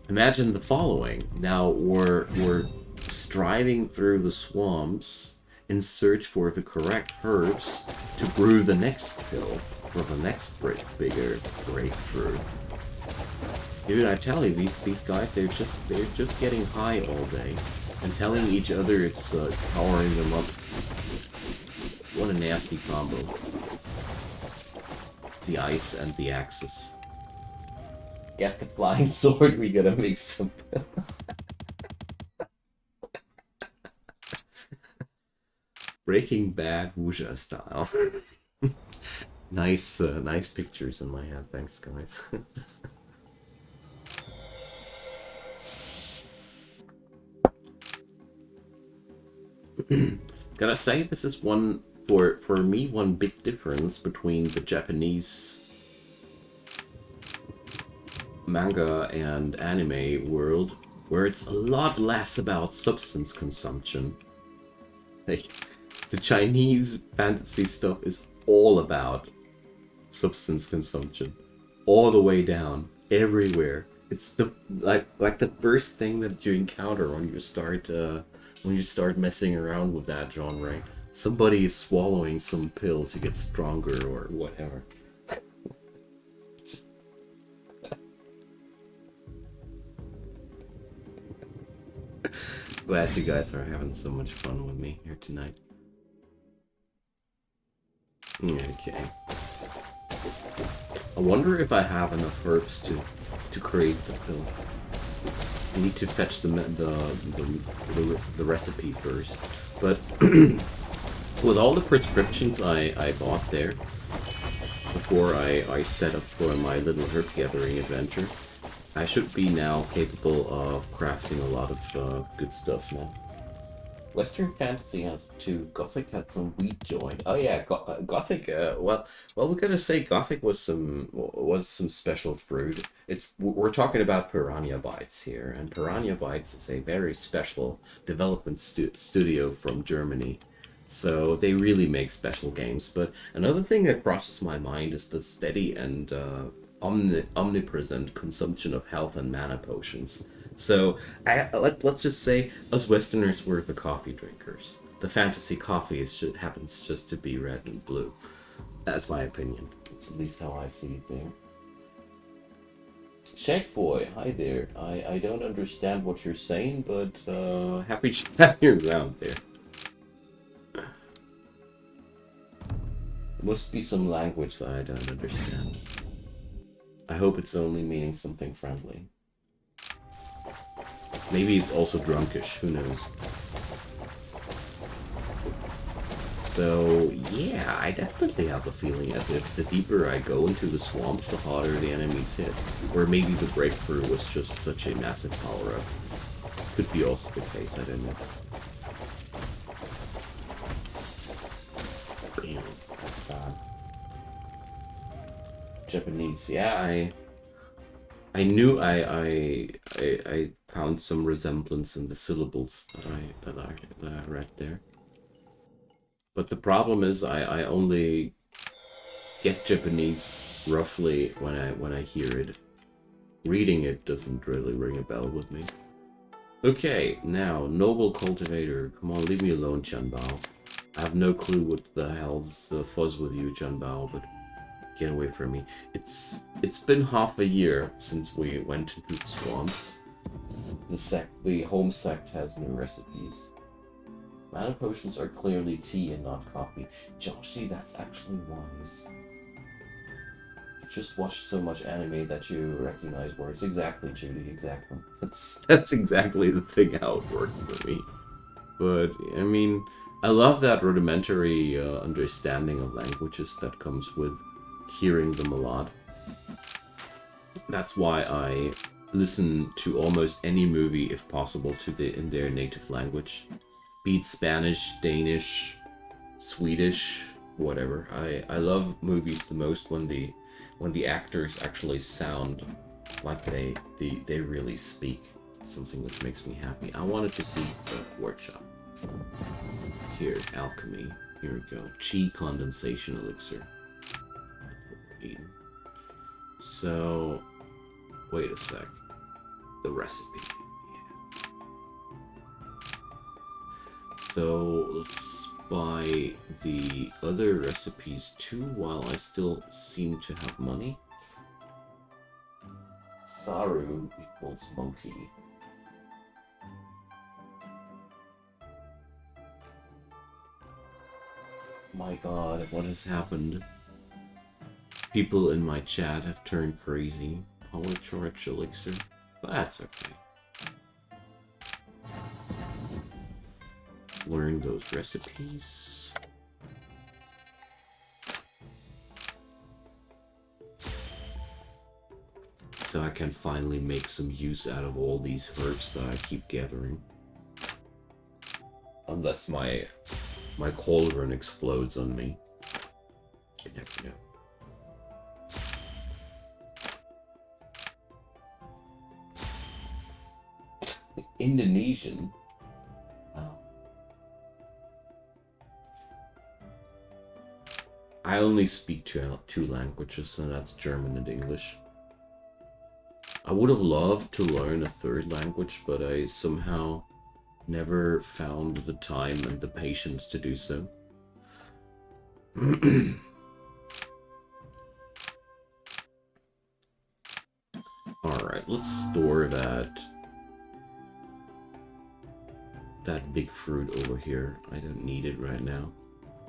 Imagine the following. Now we're striving through the swamps in search for the correct herbs to brew the next pill for the next bigger breakthrough. Dude, I tell you, these guys, they're just getting high all day and telling each other it's powering them up. What a nasty combo. The ice and the axes. Get the flying sword, we gotta make some. Breaking Bad wuxia style. Nice pictures in my head, thanks guys. Gotta say, this is one, for me, one big difference between the Japanese manga and anime world, where it's a lot less about substance consumption. Like, the Chinese fantasy stuff is all about substance consumption, all the way down, everywhere. It's the like the first thing that you encounter when you start messing around with that genre. Somebody is swallowing some pill to get stronger or whatever. Glad you guys are having so much fun with me here tonight. Okay. I wonder if I have enough herbs to create the pill. I need to fetch the recipe first, but with all the prescriptions I bought there before I set up for my little herb gathering adventure, I should be now capable of crafting a lot of good stuff now. Western fantasy has two. Gothic had some wheat joint. Oh yeah, Gothic. Well, we gotta say Gothic was some special fruit. We're talking about Piranha Bytes here, and Piranha Bytes is a very special development studio from Germany. So they really make special games. But another thing that crosses my mind is the steady and omnipresent consumption of health and mana potions. So let's just say us Westerners were the coffee drinkers. The fantasy coffee happens just to be red and blue. That's my opinion. It's at least how I see it there. Shake Boy, hi there. I don't understand what you're saying, but happy to have you around there. Must be some language that I don't understand. I hope it's only meaning something friendly. Maybe it's also drunkish, who knows. So, yeah, I definitely have the feeling as if the deeper I go into the swamps, the harder the enemies hit. Or maybe the breakthrough was just such a massive power-up. Could be also the case, I don't know. Damn, that's bad. Japanese, yeah, I knew I found some resemblance in the syllables that I read there. But the problem is I only get Japanese roughly when I hear it. Reading it doesn't really ring a bell with me. Okay, now Noble Cultivator. Come on, leave me alone, Chanbao. I have no clue what the hell's the fuzz with you, Chanbao, but get away from me. It's been half a year since we went into the swamps. The home sect has new recipes. Mana potions are clearly tea and not coffee. Joshy, that's actually wise. You just watched so much anime that you recognize words. Exactly, Judy, exactly. That's exactly the thing how it worked for me. But, I mean, I love that rudimentary understanding of languages that comes with hearing them a lot. That's why I listen to almost any movie, if possible, in their native language. Be it Spanish, Danish, Swedish, whatever. I love movies the most when the actors actually sound like they really speak. It's something which makes me happy. I wanted to see the workshop. Here, alchemy. Here we go. Chi condensation elixir. So, wait a sec. The recipe. Yeah. So, let's buy the other recipes too while I still seem to have money. Saru equals monkey. My god, what has happened? People in my chat have turned crazy. Polycharge elixir. That's okay. Let's learn those recipes. So I can finally make some use out of all these herbs that I keep gathering. Unless my cauldron explodes on me. You never know. Indonesian? Wow. I only speak two languages, and that's German and English. I would have loved to learn a third language, but I somehow never found the time and the patience to do so. Alright, let's store that big fruit over here. I don't need it right now.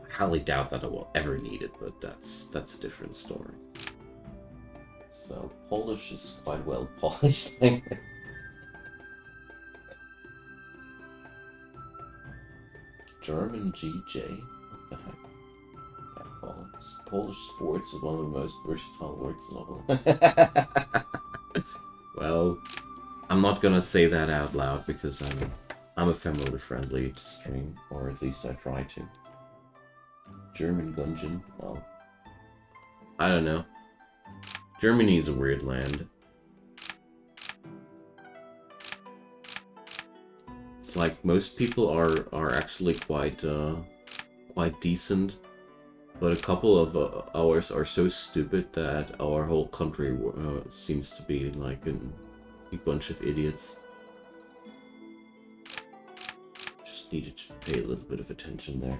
I highly doubt that I will ever need it, but that's a different story. So, Polish is quite well polished. German GJ? What the heck? Handball. Polish sports is one of the most versatile words in the world. Well, I'm not gonna say that out loud because I'm a family-friendly stream, Or at least I try to. German Gungeon. Well, I don't know. Germany is a weird land. It's like most people are actually quite decent, but a couple of ours are so stupid that our whole country seems to be like a bunch of idiots. Just needed to pay a little bit of attention there.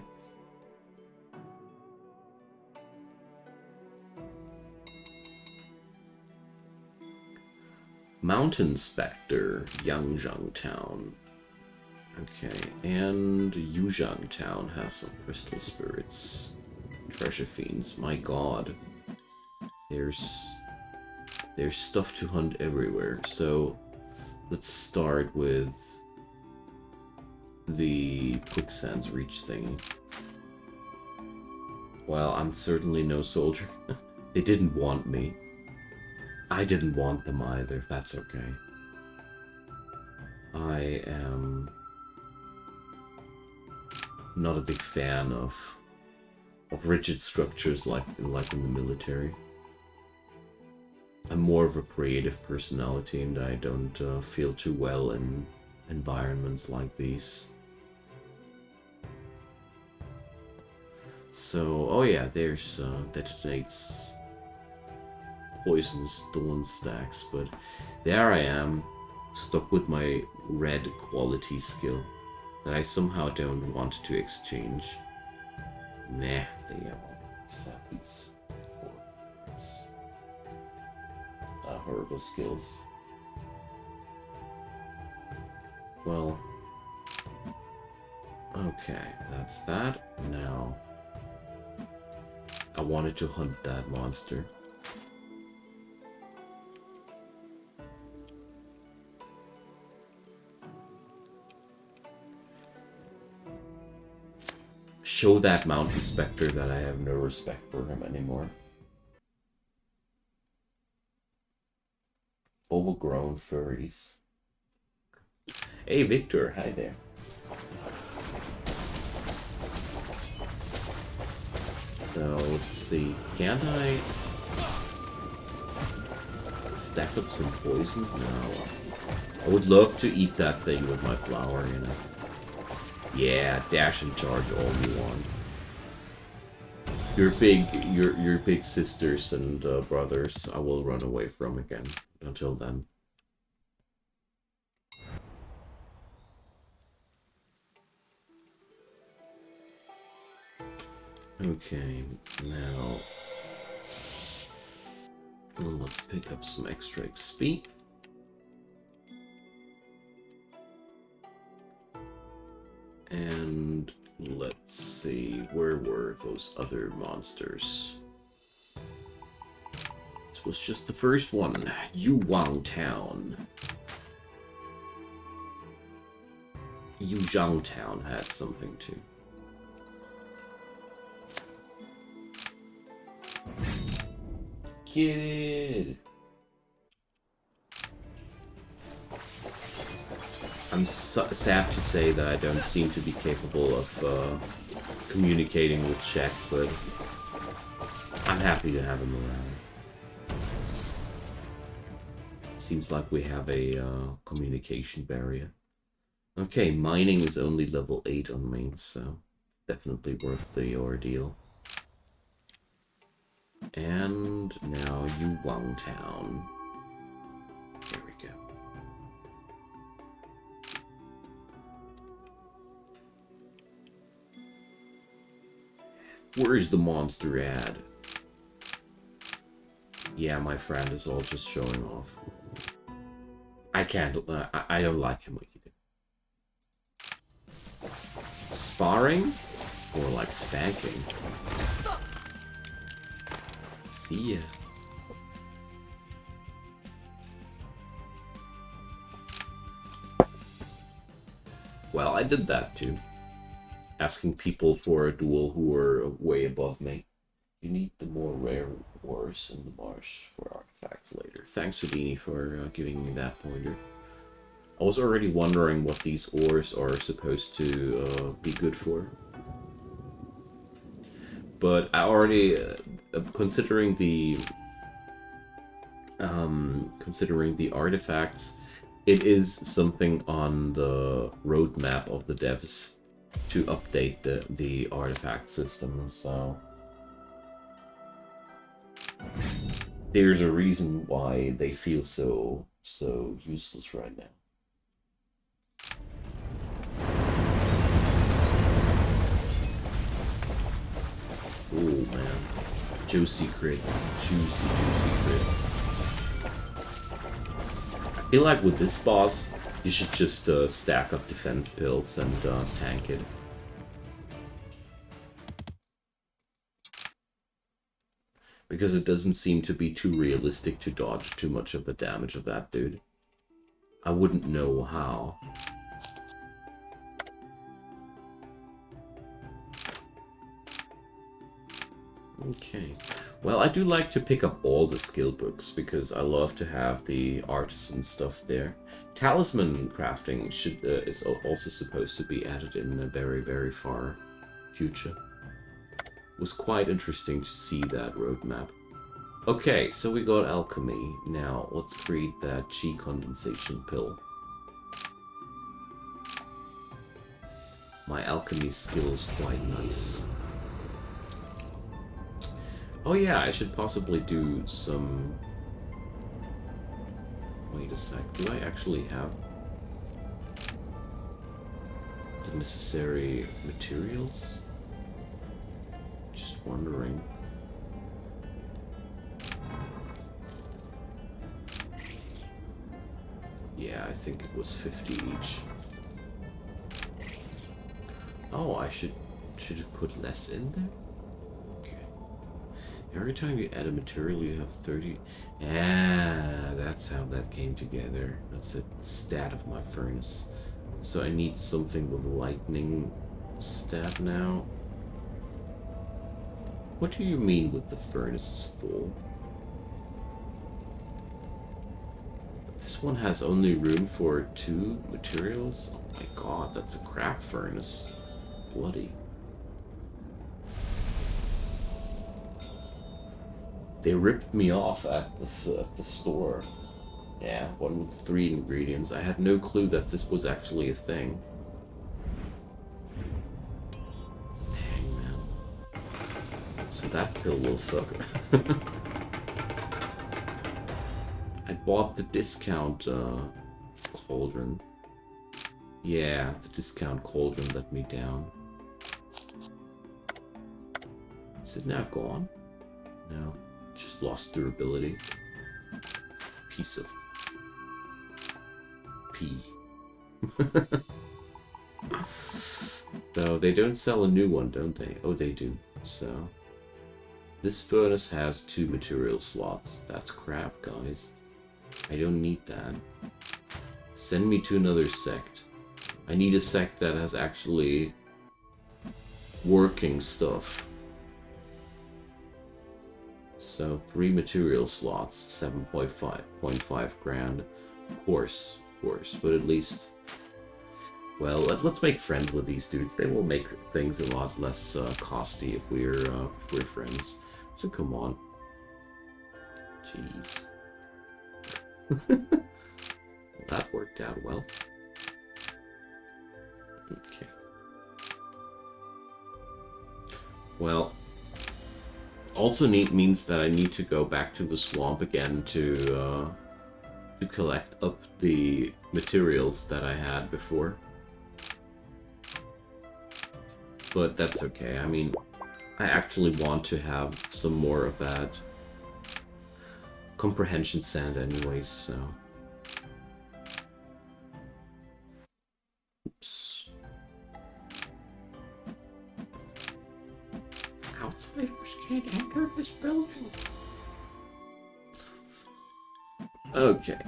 Mountain Spectre, Yangzhang Town. Okay, and Yuzhang Town has some crystal spirits. Treasure fiends, my god. There's stuff to hunt everywhere, so let's start with the Quicksands Reach thing. Well, I'm certainly no soldier. They didn't want me. I didn't want them either, that's okay. I am not a big fan of rigid structures like in the military. I'm more of a creative personality and I don't feel too well in environments like these. So, oh yeah, there's detonates poisonous thorn stacks, but there I am, stuck with my red quality skill that I somehow don't want to exchange. Nah, they accept these horrible skills. Well, okay, that's that. Now, I wanted to hunt that monster. Show that mountain spectre that I have no respect for him anymore. Overgrown furries. Hey Victor, hi there. So let's see, can't I stack up some poison? No. I would love to eat that thing with my flower, you know. Yeah, dash and charge all you want. Your big sisters and brothers, I will run away from again. Until then. Okay, now let's pick up some extra XP. And let's see, where were those other monsters? This was just the first one, Yuwang Town. Yuzhang Town had something too. Get it! I'm sad to say that I don't seem to be capable of communicating with Shaq, but I'm happy to have him around. Seems like we have a communication barrier. Okay, mining is only level 8 on me, so definitely worth the ordeal. And now Yuwang Town. There we go. Where's the monster at? Yeah, my friend is all just showing off. I can't, I don't like him either. Sparring? Or like spanking? See ya. Well, I did that too. asking people for a duel who are way above me. You need the more rare ores in the marsh for artifacts later. Thanks, Houdini, for giving me that pointer. I was already wondering what these ores are supposed to be good for. But I already, considering the artifacts, it is something on the roadmap of the devs to update the artifact system, so there's a reason why they feel so useless right now. Oh man, juicy crits, juicy crits. I feel like with this boss, you should just stack up defense pills and tank it. Because it doesn't seem to be too realistic to dodge too much of the damage of that dude. I wouldn't know how. Okay. Well, I do like to pick up all the skill books because I love to have the artisan stuff there. Talisman crafting is also supposed to be added in the very far future. It was quite interesting to see that roadmap. Okay, so we got alchemy. Now, let's create that chi condensation pill. My alchemy skill is quite nice. Oh yeah, I should possibly do some... Wait a sec, do I actually have the necessary materials? Just wondering. Yeah, I think it was 50 each. Oh, I should have put less in there? Okay. Every time you add a material, you have 30... Ah, that's how that came together. That's a stat of my furnace. So I need something with lightning stat now. What do you mean with the furnace is full? This one has only room for 2 materials? Oh my god, that's a crap furnace. Bloody. They ripped me off at the store. Yeah, one with 3 ingredients. I had no clue that this was actually a thing. Dang, man. So that pill will suck. I bought the discount cauldron. Yeah, the discount cauldron let me down. Is it now gone? No. Just lost durability. Piece of pee. So they don't sell a new one, don't they? Oh, they do. So this furnace has 2 material slots. That's crap, guys. I don't need that. Send me to another sect. I need a sect that has actually working stuff. So 3 material slots, 7.5 grand. Of course, but at least, well, let's make friends with these dudes. They will make things a lot less costly if we're friends. So come on. Jeez. That worked out well. Okay. Well, also means that I need to go back to the swamp again to collect up the materials that I had before. But that's okay. I mean, I actually want to have some more of that comprehension sand anyways, so... Oops. Outsiders can't enter this building. Okay.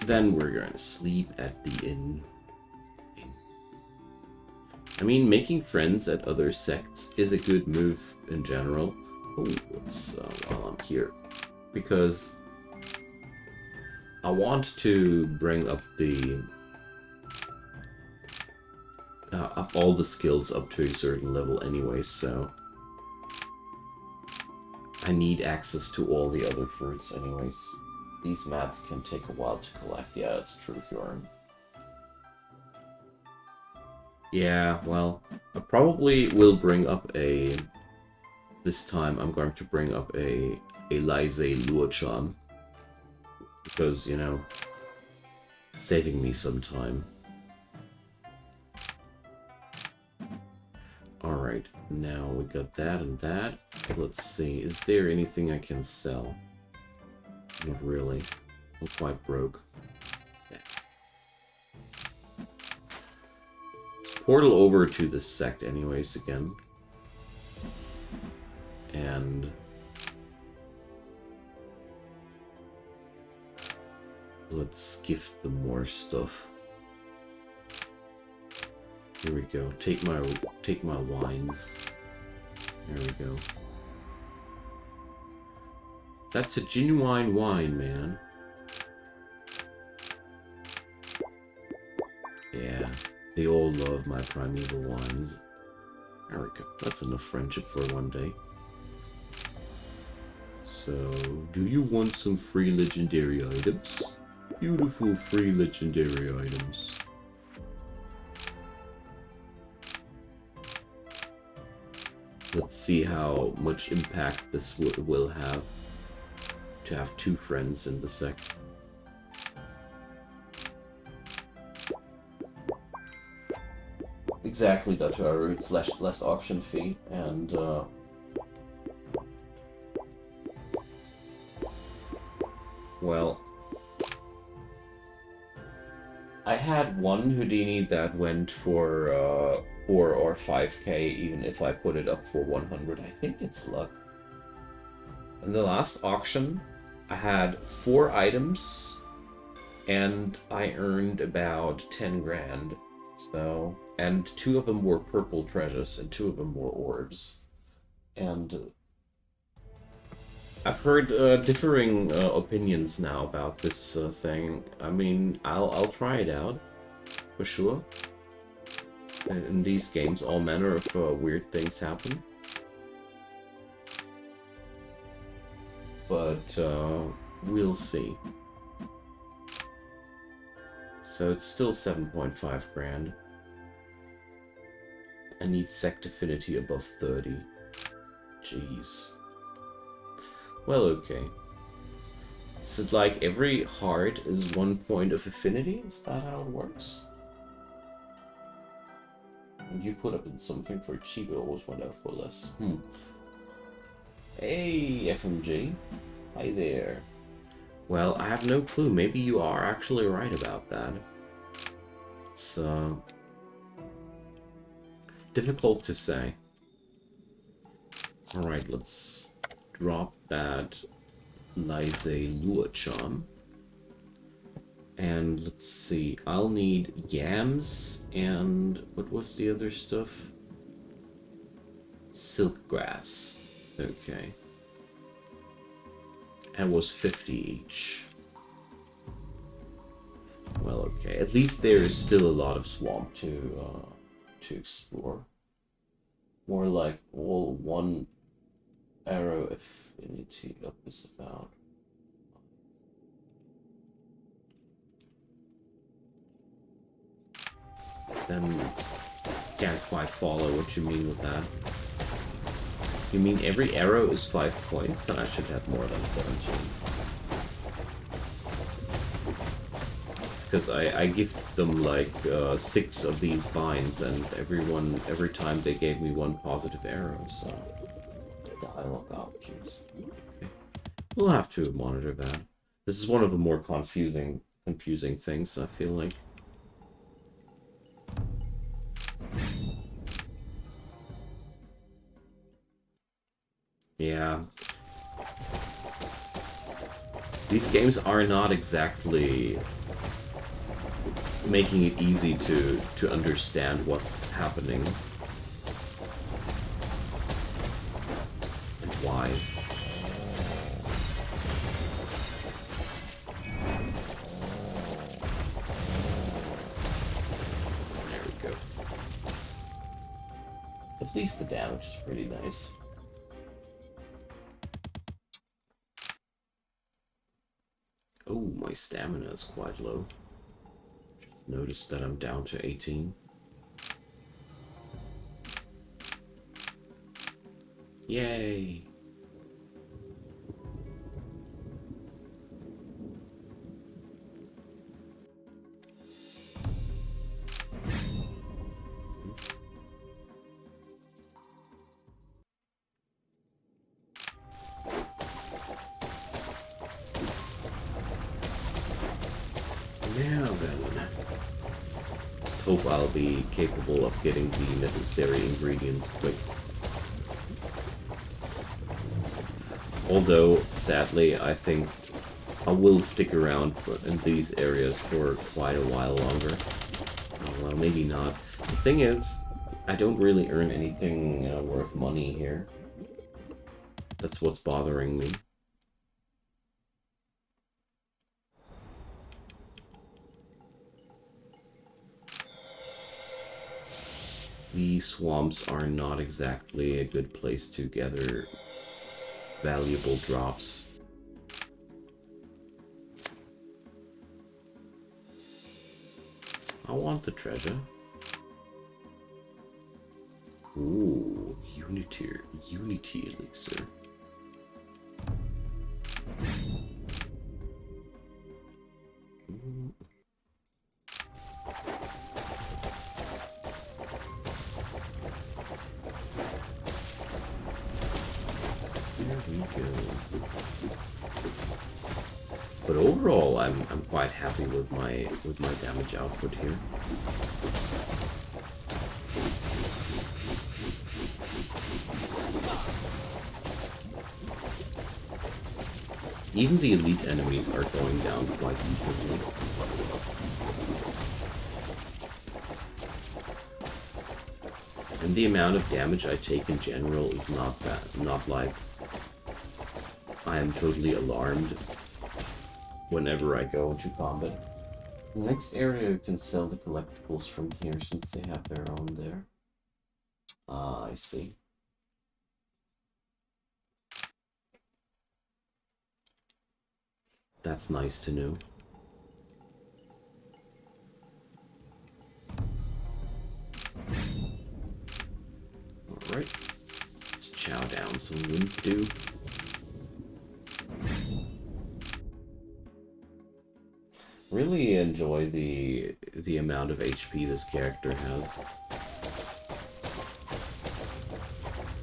Then we're going to sleep at the inn. I mean, making friends at other sects is a good move in general. Oh, let's, while I'm here. Because I want to bring up the... up all the skills up to a certain level anyway, so... I need access to all the other fruits anyways. These mats can take a while to collect. Yeah, that's true, Bjorn. Yeah, well, I probably will bring up a... This time I'm going to bring up a Lysay Luochan. Because, you know, saving me some time. Alright, now we got that and that. Let's see, is there anything I can sell? Not really. I'm quite broke. Yeah. Portal over to this sect anyways again. And... let's gift them more stuff. Here we go. Take my wines. There we go. That's a genuine wine, man. Yeah, they all love my primeval wines. There we go. That's enough friendship for one day. So, do you want some free legendary items? Beautiful free legendary items. Let's see how much impact this will have to have 2 friends in the sect. Exactly, Dataru. It's less auction fee, and well, I had one Houdini that went for 4 or 5k, even if I put it up for 100. I think it's luck. In the last auction, I had 4 items, and I earned about 10 grand. So, and 2 of them were purple treasures, and 2 of them were orbs. And I've heard differing opinions now about this thing. I mean, I'll try it out, for sure. In these games, all manner of weird things happen. But we'll see. So it's still 7.5 grand. I need sect affinity above 30. Jeez. Well, okay. So, like, every heart is 1 point of affinity? Is that how it works? And you put up in something for cheap, it always went out for less. Hey, FMG. Hi there. Well, I have no clue. Maybe you are actually right about that. It's, difficult to say. Alright, let's drop that Lysay Luochan. And let's see, I'll need yams and what was the other stuff? Silk grass. Okay. And it was 50 each. Well, okay. At least there is still a lot of swamp to explore. More like all 1 arrow affinity up is about. Then can't quite follow what you mean with that. You mean every arrow is 5 points? Then I should have more than 17. Because I give them like 6 of these vines, and every time they gave me 1 positive arrow, so dialogue options. Okay. We'll have to monitor that. This is one of the more confusing things, I feel like. Yeah. These games are not exactly making it easy to understand what's happening and why. There we go. At least the damage is pretty nice. Oh, my stamina is quite low. Just noticed that I'm down to 18. Yay! Now then, let's hope I'll be capable of getting the necessary ingredients quick. Although, sadly, I think I will stick around in these areas for quite a while longer. Oh, well, maybe not. The thing is, I don't really earn anything worth money here. That's what's bothering me. These swamps are not exactly a good place to gather valuable drops. I want the treasure. Ooh, Unity elixir. There we go. But overall, I'm quite happy with my damage output here. Even the elite enemies are going down quite decently. And the amount of damage I take in general is not bad. Not like I am totally alarmed whenever I go into combat. The next area you can sell the collectibles from here since they have their own there. Ah, I see. That's nice to know. Alright. Let's chow down some Wimpdu. Really enjoy the amount of HP this character has.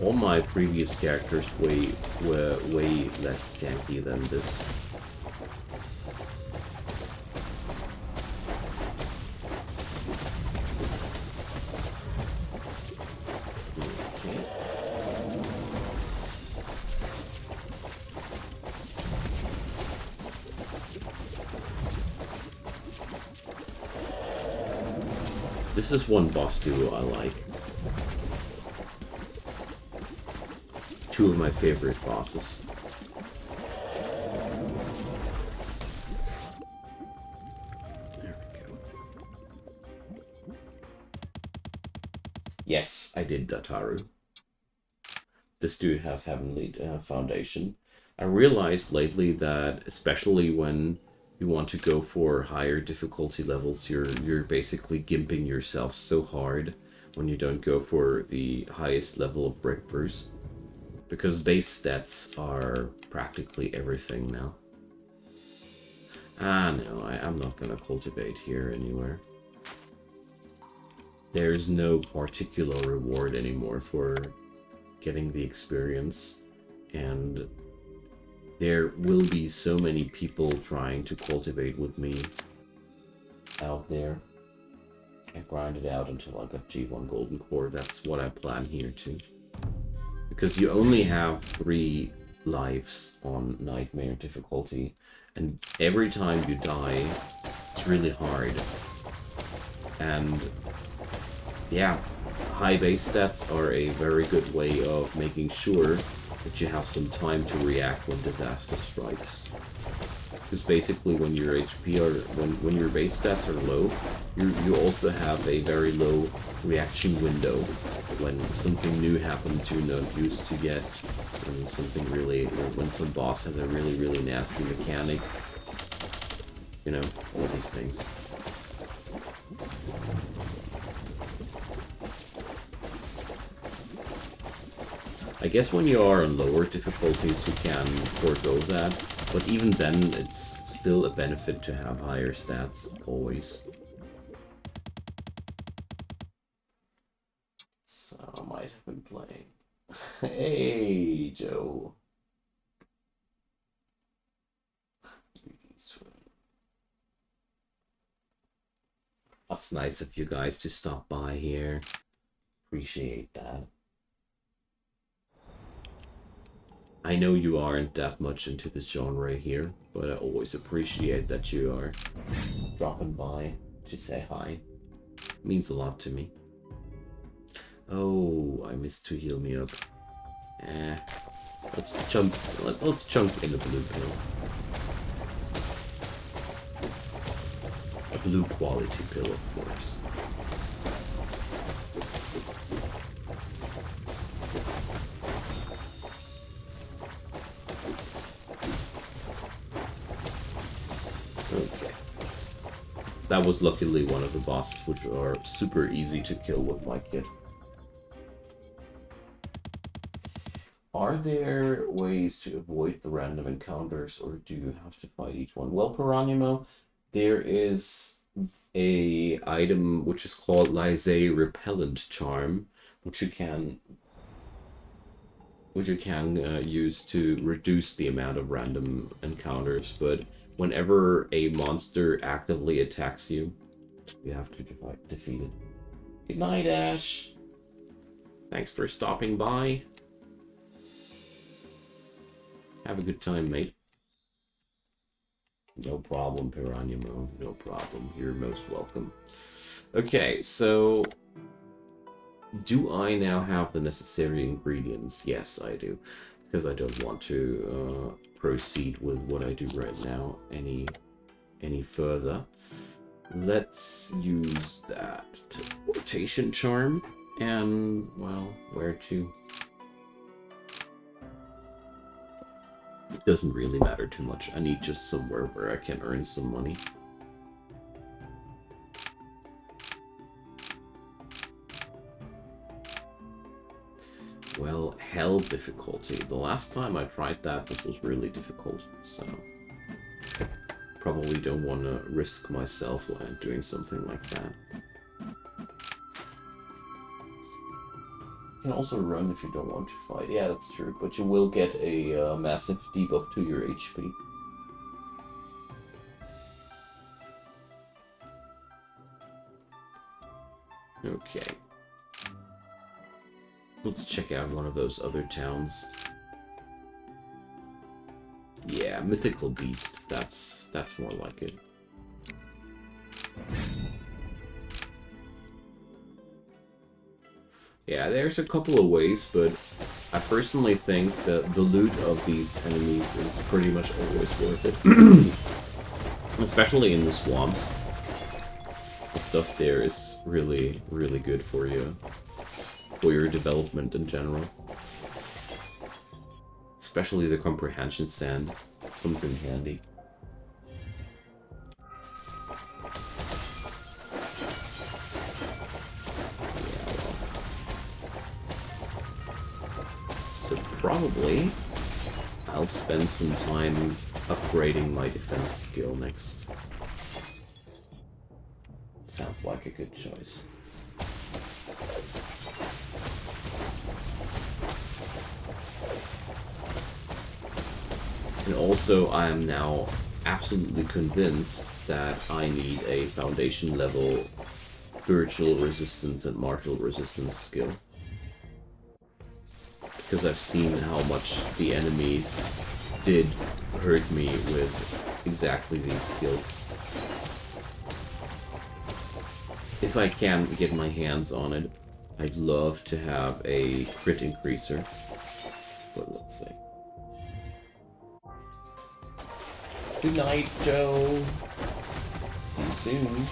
All my previous characters were way less tanky than this. This is one boss duo I like. Two of my favorite bosses. There we go. Yes, I did Dataru. This dude has Heavenly Foundation. I realized lately that, especially when you want to go for higher difficulty levels, you're basically gimping yourself so hard when you don't go for the highest level of breakthroughs. Because base stats are practically everything now. Ah, no, I'm not gonna cultivate here anywhere. There's no particular reward anymore for getting the experience, and there will be so many people trying to cultivate with me out there. I grind it out until I got G1 Golden Core. That's what I plan here too. Because you only have 3 lives on Nightmare difficulty, and every time you die, it's really hard And yeah, high base stats are a very good way of making sure that you have some time to react when disaster strikes. Because basically when your HP or when your base stats are low, you also have a very low reaction window when something new happens you're not used to yet. When something really, when some boss has a really nasty mechanic. You know, all these things. I guess when you are on lower difficulties you can forego that, but even then it's still a benefit to have higher stats, always. So I might have been playing. Hey, Joe. That's nice of you guys to stop by here. Appreciate that. I know you aren't that much into this genre here, but I always appreciate that you are dropping by to say hi. It means a lot to me. Oh, I missed to heal me up. Let's chunk in a blue pill. A blue quality pill, of course. Okay. That was luckily one of the bosses which are super easy to kill with my kit. Are there ways to avoid the random encounters, or do you have to fight each one? Well, Piranimo, there is a item which is called Lysay Repellent Charm, which you can use to reduce the amount of random encounters, but whenever a monster actively attacks you, you have to defeat it. Good night, Ash. Thanks for stopping by. Have a good time, mate. No problem, Piranimo. No problem. You're most welcome. Okay, so do I now have the necessary ingredients? Yes, I do. Because I don't want to proceed with what I do right now any further. Let's use that rotation charm. And, well, where to? It doesn't really matter too much. I need just somewhere where I can earn some money. Well, hell difficulty. The last time I tried that, this was really difficult, so probably don't want to risk myself while I'm doing something like that. You can also run if you don't want to fight. Yeah, that's true, but you will get a massive debuff to your HP. Okay. Let's check out one of those other towns. Yeah, Mythical Beast. That's more like it. Yeah, there's a couple of ways, but I personally think that the loot of these enemies is pretty much always worth it. Especially in the swamps. The stuff there is really, really good for you. For your development in general. Especially the comprehension sand comes in handy. Yeah, well. So probably I'll spend some time upgrading my defense skill next. Sounds like a good choice. And also, I am now absolutely convinced that I need a foundation level spiritual resistance and martial resistance skill. Because I've seen how much the enemies did hurt me with exactly these skills. if I can get my hands on it, I'd love to have a crit increaser. But let's see. Good night, Joe. See you soon.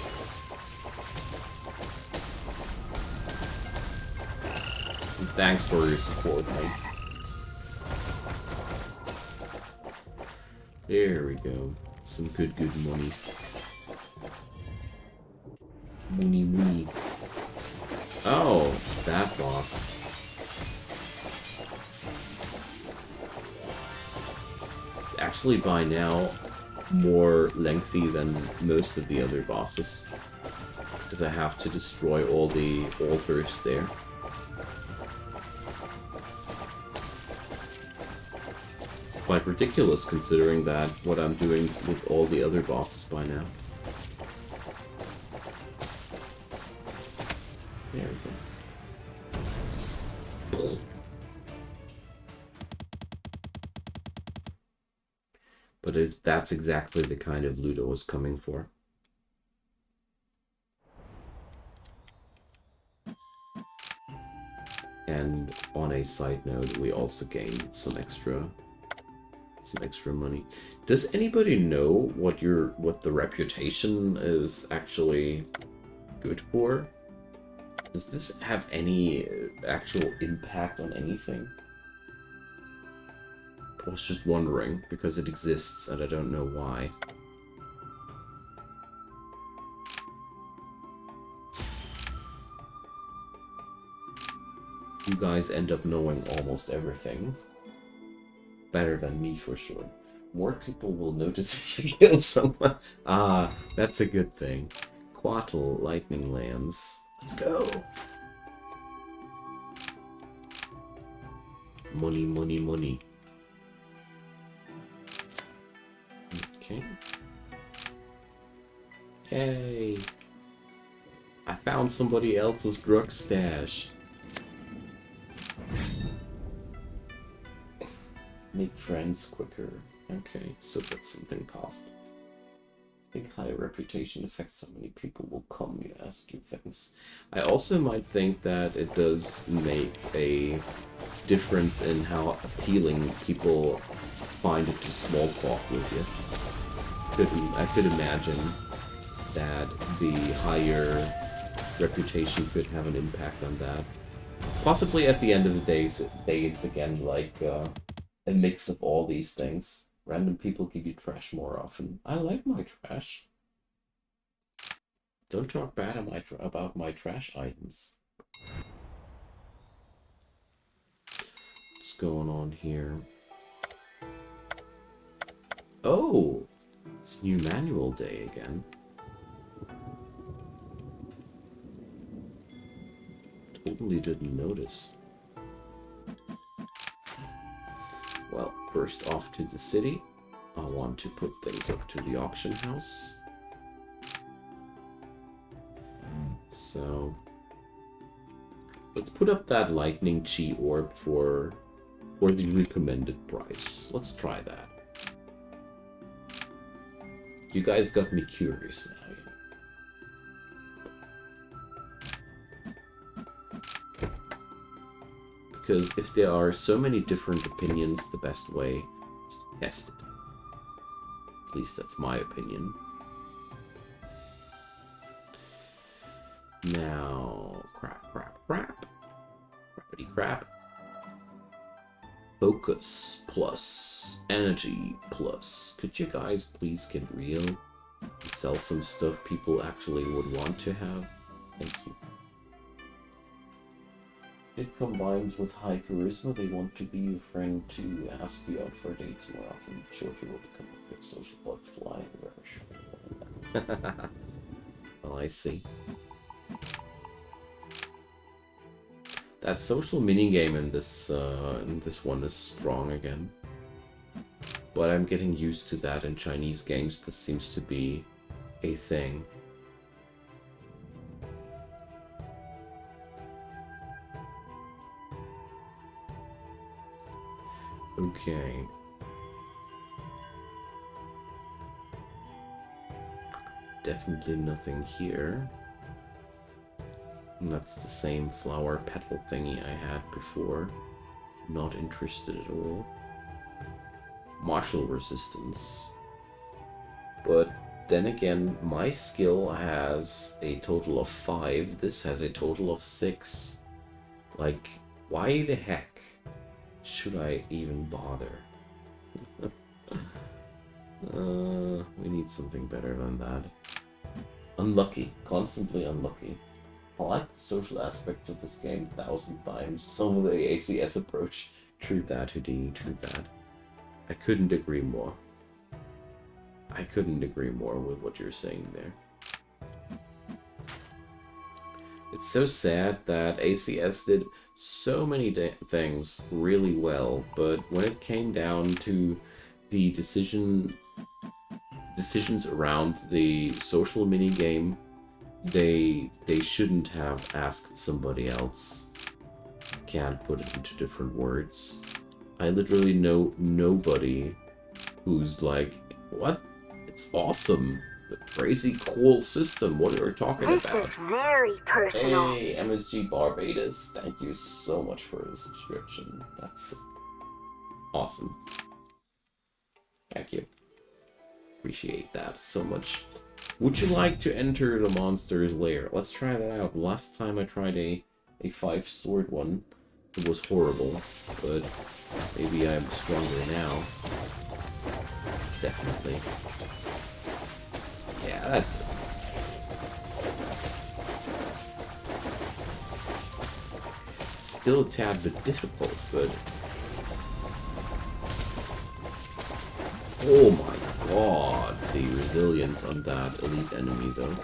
And thanks for your support, mate. There we go. Some good money. Money. Oh, it's that boss. It's actually by now more lengthy than most of the other bosses. Because I have to destroy all the altars there. It's quite ridiculous considering that what I'm doing with all the other bosses by now. There we go. But that's exactly the kind of loot I was coming for. And on a side note, we also gained some extra money. Does anybody know what the reputation is actually good for? Does this have any actual impact on anything? I was just wondering, because it exists and I don't know why. You guys end up knowing almost everything. Better than me, for sure. More people will notice if you kill someone. Ah, that's a good thing. Quattle lightning lands. Let's go! Money. Okay. Hey! I found somebody else's drug stash. Make friends quicker. Okay, so that's something positive. I think high reputation affects how many people will come to ask you things. I also might think that it does make a difference in how appealing people find it to small talk with you. I could imagine that the higher reputation could have an impact on that. Possibly at the end of the day, it's again like a mix of all these things. Random people give you trash more often. I like my trash. Don't talk bad about my trash items. What's going on here? Oh! It's new manual day again. Totally didn't notice. Well, first off to the city. I want to put things up to the auction house. So let's put up that lightning chi orb for the recommended price. Let's try that. You guys got me curious now. Because if there are so many different opinions, the best way is to test it. At least that's my opinion. Now, crappity crap. Focus plus energy plus. Could you guys please get real and sell some stuff people actually would want to have? Thank you. It combines with high charisma. They want to be your friend to ask you out for dates more often. Sure, you will become a good social butterfly. Very sure. Well, I see. That social minigame in this one is strong again. But I'm getting used to that in Chinese games. This seems to be a thing. Okay. Definitely nothing here. And that's the same flower petal thingy I had before. Not interested at all. Martial resistance. But then again, my skill has a total of 5. This has a total of 6. Like, why the heck should I even bother? We need something better than that. Unlucky. Constantly unlucky. I like the social aspects of this game 1,000 times. Some of the ACS approach. True that, Houdini, true that. I couldn't agree more. I couldn't agree more with what you're saying there. It's so sad that ACS did so many things really well, but when it came down to the decisions around the social minigame, they shouldn't have asked somebody else. Can't put it into different words. I literally know nobody who's like, what? It's awesome. It's a crazy cool system. What are you talking about? This is very personal. Hey, MSG Barbados, thank you so much for the subscription. That's awesome. Thank you. Appreciate that so much. Would you like to enter the monster's lair? Let's try that out. Last time I tried a 5-sword one, it was horrible, but maybe I'm stronger now. Definitely. Yeah, that's it. Still a tad bit difficult, but... Oh my god, the resilience on that elite enemy, though.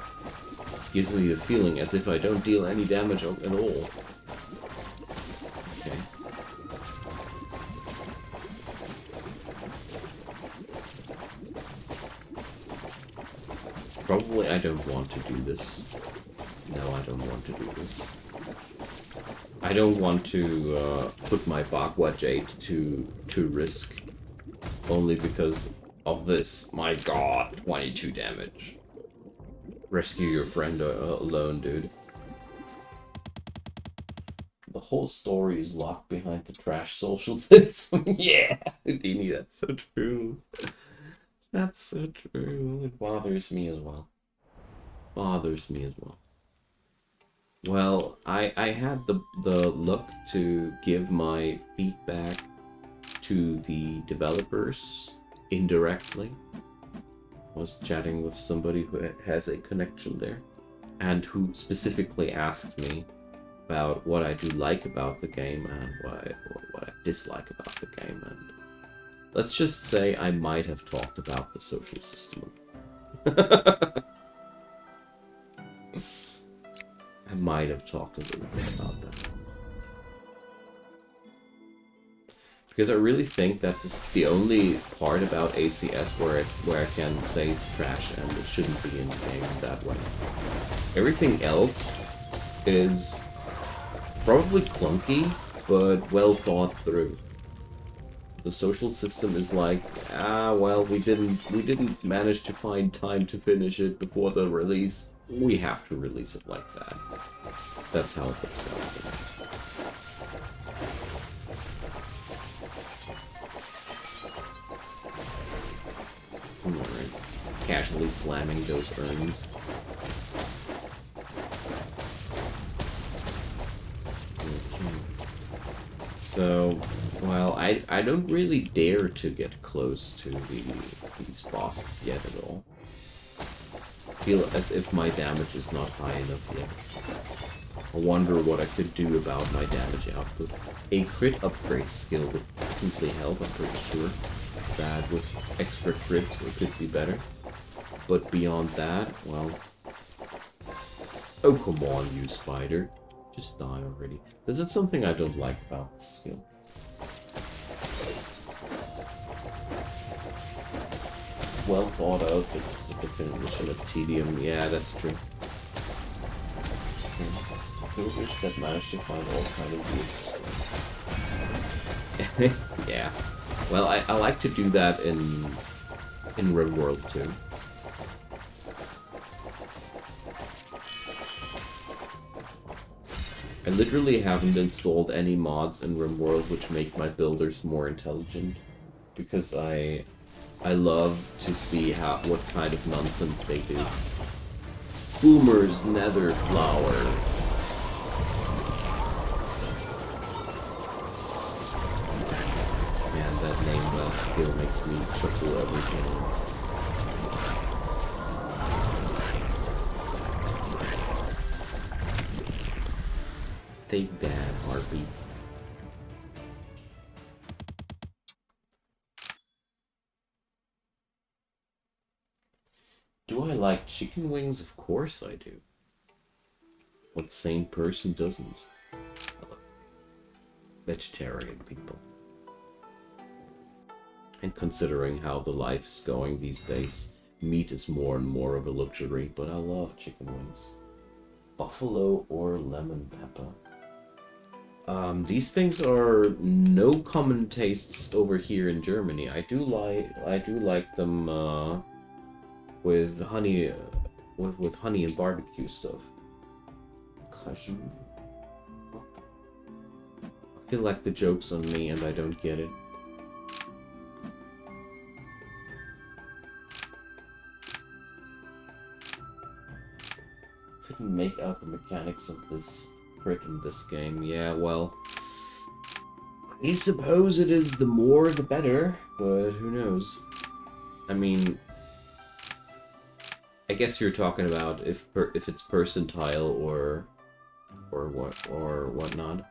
Gives me the feeling as if I don't deal any damage at all. Okay. Probably I don't want to do this. No, I don't want to do this. I don't want to put my Bagua Jade to risk. Only because of this. My god, 22 damage. Rescue your friend alone, dude. The whole story is locked behind the trash social system. Yeah, Houdini, that's so true. That's so true. It bothers me as well. Bothers me as well. Well, I had the luck to give my feedback to the developers indirectly. I was chatting with somebody who has a connection there, and who specifically asked me about what I do like about the game and what I dislike about the game. And let's just say I might have talked about the social system. I might have talked a little bit about that. Because I really think that this is the only part about ACS where I can say it's trash and it shouldn't be in the game that way. Everything else is probably clunky, but well thought through. The social system is like, well, we didn't manage to find time to finish it before the release. We have to release it like that. That's how it works out. Alright. Casually slamming those urns. Okay. So, well, I don't really dare to get close to these bosses yet at all. I feel as if my damage is not high enough yet. I wonder what I could do about my damage output. A crit upgrade skill would definitely help, I'm pretty sure. That with extra crits it could be better. But beyond that, well... Oh, come on, you spider. Just die already. This is something I don't like about this skill. Well thought out, it's a definition of tedium. Yeah, that's true. Filters that manage to find all kind of goods. Yeah. Well, I like to do that in RimWorld too. literally haven't installed any mods in RimWorld which make my builders more intelligent, because I love to see what kind of nonsense they do. Boomer's Nether Flower. Man, that name, that skill makes me chuckle every time. Take that, Harpy. Do I like chicken wings? Of course I do. What sane person doesn't? Vegetarian people. And considering how the life is going these days, meat is more and more of a luxury, but I love chicken wings. Buffalo or lemon pepper? These things are no common tastes over here in Germany. I do like them with honey, with honey and barbecue stuff. Cashew. I feel like the joke's on me and I don't get it. Couldn't make out the mechanics of this crit in this game. Yeah, well, I suppose it is the more the better, but who knows? I mean, I guess you're talking about if it's percentile or whatnot.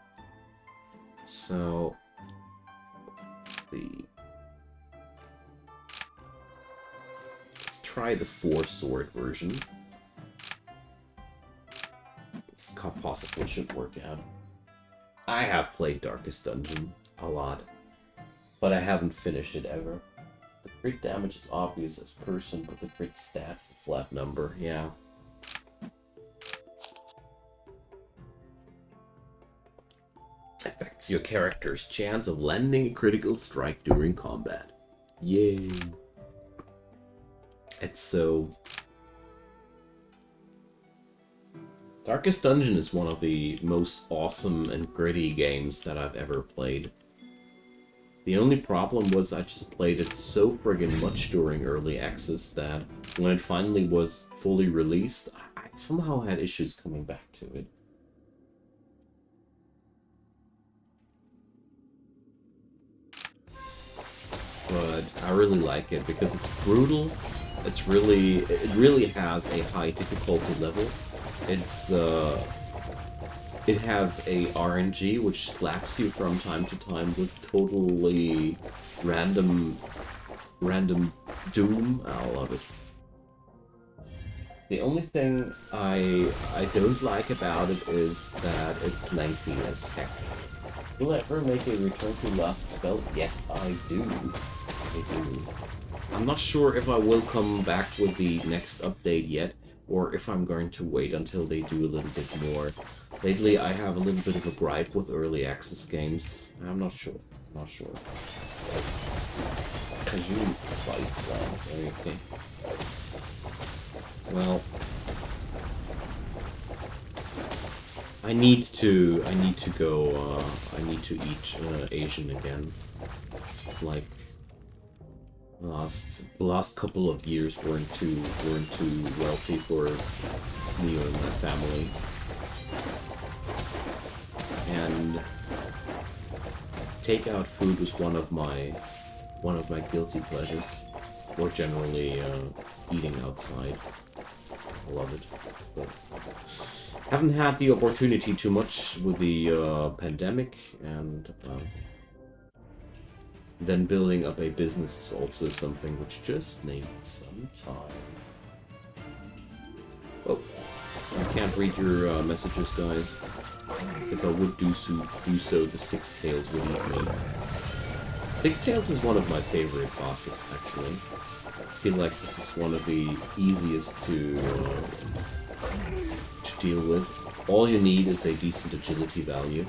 So let's try the 4-sword version. This possibly should work out. I have played Darkest Dungeon a lot, but I haven't finished it ever. The crit damage is obvious as person, but the crit stats a flat number. Yeah. Affects your character's chance of landing a critical strike during combat. Yay. It's so... Darkest Dungeon is one of the most awesome and gritty games that I've ever played. The only problem was I just played it so friggin' much during early access that when it finally was fully released, I somehow had issues coming back to it. But I really like it because it's brutal. It really has a high difficulty level. It has a RNG which slaps you from time to time with totally random doom. I love it. The only thing I don't like about it is that it's lengthy as heck. Will I ever make a return to Last Spell? Yes, I do. I do. I'm not sure if I will come back with the next update yet, or if I'm going to wait until they do a little bit more. Lately, I have a little bit of a gripe with early access games. I'm not sure. Not sure. Kajou is a spice plant. Okay. Well, I need to go. I need to eat Asian again. It's like the last couple of years weren't too wealthy for me or my family, and takeout food was one of my guilty pleasures, or generally eating outside. I love it, but haven't had the opportunity too much with the pandemic, and then building up a business is also something which just needs some time. Oh, I can't read your messages, guys. If I would do so, the Six Tails would eat me. Six Tails is one of my favorite bosses, actually. I feel like this is one of the easiest to deal with. All you need is a decent agility value.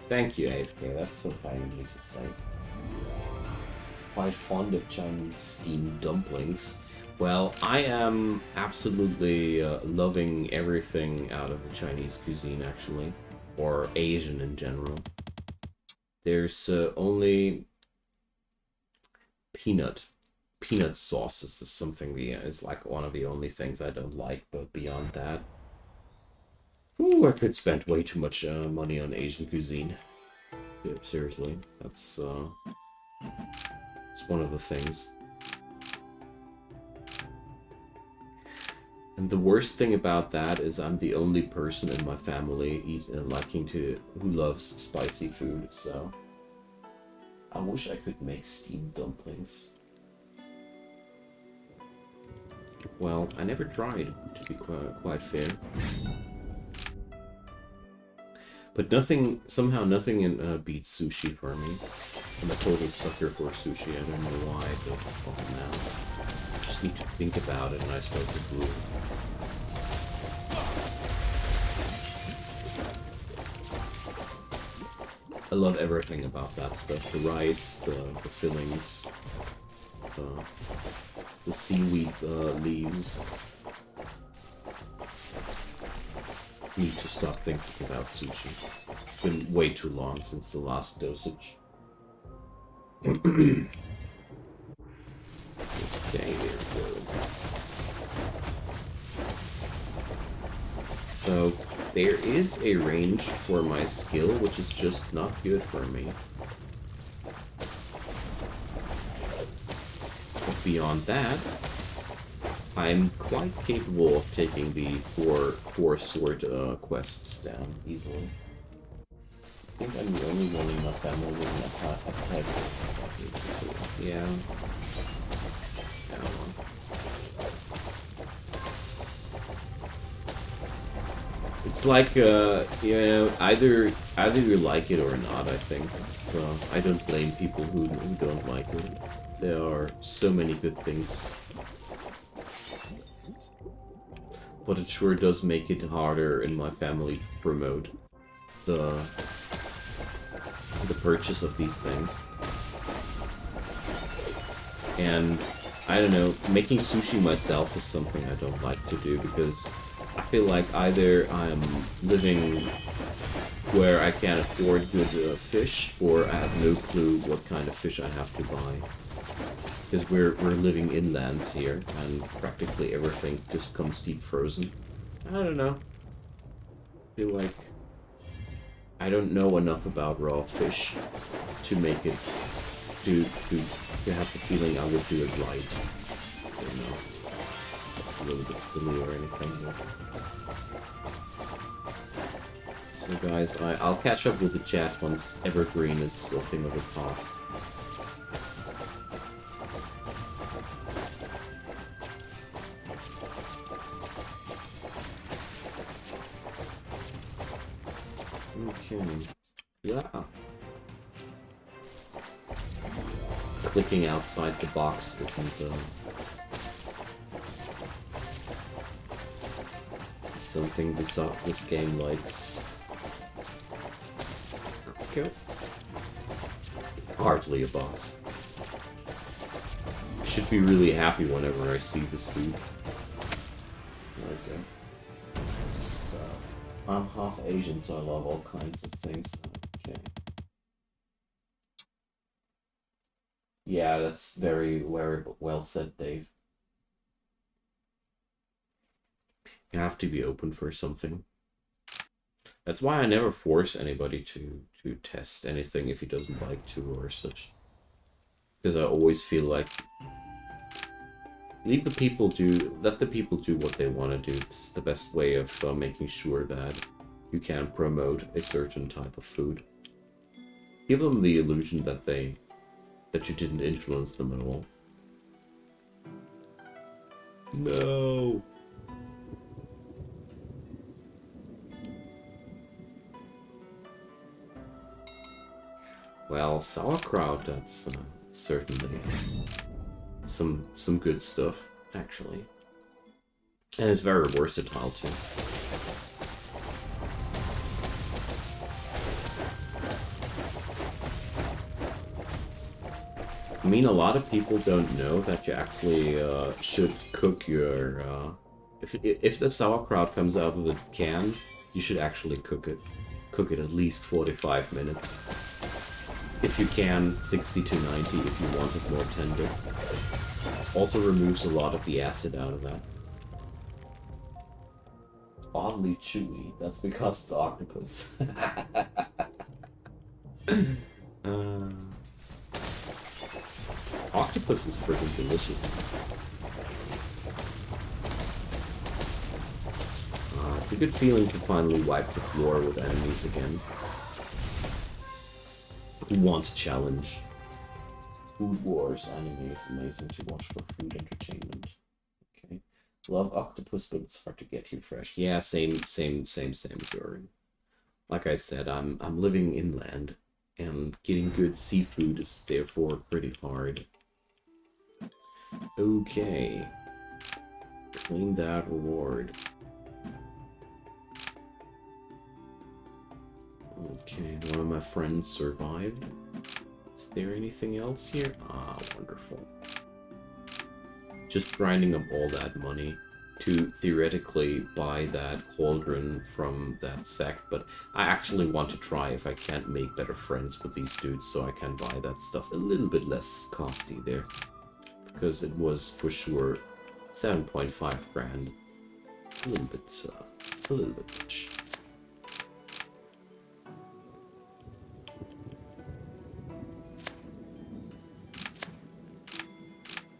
Thank you, 8K. That's so kind of me to say. Quite fond of Chinese steamed dumplings. Well, I am absolutely loving everything out of the Chinese cuisine, actually. Or Asian in general. There's only peanut sauce is something is like one of the only things I don't like, but beyond that, ooh, I could spend way too much money on Asian cuisine. Yeah, seriously, that's it's one of the things. And the worst thing about that is I'm the only person in my family who loves spicy food, so I wish I could make steamed dumplings. Well, I never tried, to be quite fair. But somehow nothing beats sushi for me. I'm a total sucker for sushi. I don't know why, but now I just need to think about it and I start to drool. I love everything about that stuff. The rice, the fillings, the seaweed leaves. Need to stop thinking about sushi. It's been way too long since the last dosage. Okay, there we go. So, there is a range for my skill, which is just not good for me. But beyond that, I'm quite capable of taking the four sword quests down easily. I think I'm the only one in my family with an appetite for yeah. It's like you know, either you like it or not. I think it's I don't blame people who don't like it. There are so many good things. But it sure does make it harder in my family to promote the purchase of these things. And I don't know, making sushi myself is something I don't like to do because I feel like either I'm living where I can't afford good fish, or I have no clue what kind of fish I have to buy. Because we're living inlands here, and practically everything just comes deep frozen. I don't know. I feel like I don't know enough about raw fish to make it to have the feeling I would do it right. I don't know. It's a little bit silly or anything. But... So guys, I'll catch up with the chat once Evergreen is a thing of the past. Okay. Yeah. Clicking outside the box isn't something this game likes. Okay. Hardly a boss. I should be really happy whenever I see this dude. Okay. So, I'm half Asian, so I love all kinds of things. Okay. Yeah, that's very well said, Dave. You have to be open for something. That's why I never force anybody to test anything if he doesn't like to or such. Because I always feel like let the people do what they want to do. This is the best way of making sure that you can promote a certain type of food. Give them the illusion that you didn't influence them at all. No. Well, sauerkraut, that's certainly some good stuff, actually. And it's very versatile, too. I mean, a lot of people don't know that you actually should cook your... if the sauerkraut comes out of the can, you should actually cook it. Cook it at least 45 minutes. If you can, 60 to 90 if you want it more tender. This also removes a lot of the acid out of that. Oddly chewy. That's because it's octopus. Octopus is freaking delicious. It's a good feeling to finally wipe the floor with enemies again. Who wants challenge? Food Wars anime is amazing to watch for food entertainment. Okay. Love octopus, but it's hard to get here fresh. Yeah, same, Jordan. Like I said, I'm living inland, and getting good seafood is therefore pretty hard. Okay. Claim that reward. Okay, one of my friends survived. Is there anything else here? Ah, wonderful. Just grinding up all that money to theoretically buy that cauldron from that sect, but I actually want to try if I can't make better friends with these dudes so I can buy that stuff a little bit less costly there. Because it was for sure 7.5 grand. A little bit much.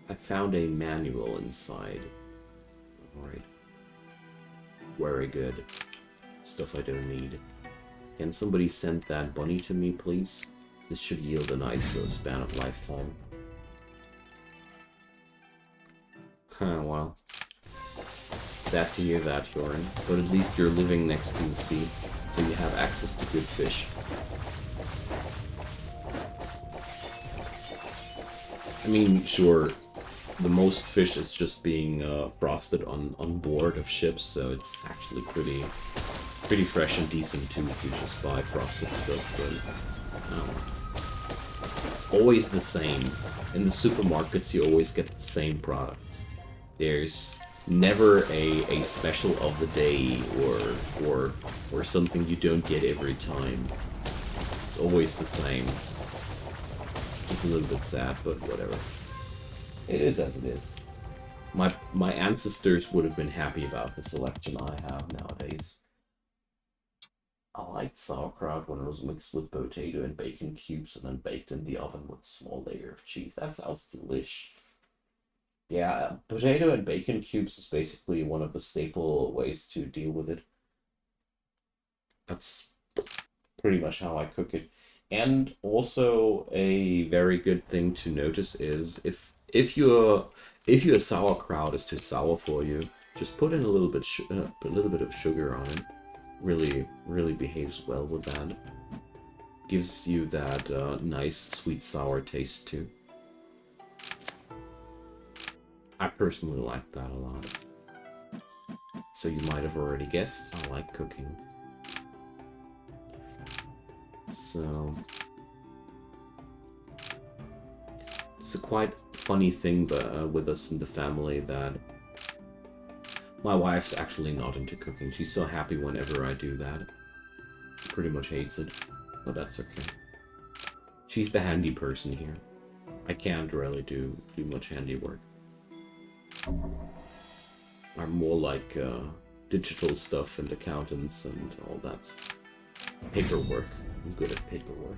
I found a manual inside. Alright. Very good. Stuff I don't need. Can somebody send that bunny to me, please? This should yield a nice span of lifetime. Huh, well. Sad to hear that, Joran. But at least you're living next to the sea, so you have access to good fish. I mean, sure, the most fish is just being frosted on board of ships, so it's actually pretty fresh and decent too if you just buy frosted stuff, but it's always the same. In the supermarkets, you always get the same products. There's never a special of the day or something you don't get every time. It's always the same. Just a little bit sad, but whatever. It is as it is. My ancestors would have been happy about the selection I have nowadays. I liked sauerkraut when it was mixed with potato and bacon cubes and then baked in the oven with a small layer of cheese. That sounds delish. Yeah, potato and bacon cubes is basically one of the staple ways to deal with it. That's pretty much how I cook it. And also a very good thing to notice is if your sauerkraut is too sour for you, just put in a little bit of sugar on it. Really behaves well with that. Gives you that nice sweet sour taste too. I personally like that a lot. So you might have already guessed, I like cooking. So it's a quite funny thing with us in the family that my wife's actually not into cooking. She's so happy whenever I do that. She pretty much hates it, but that's okay. She's the handy person here. I can't really do much handiwork. I'm more like digital stuff and accountants and all that stuff. Paperwork. I'm good at paperwork.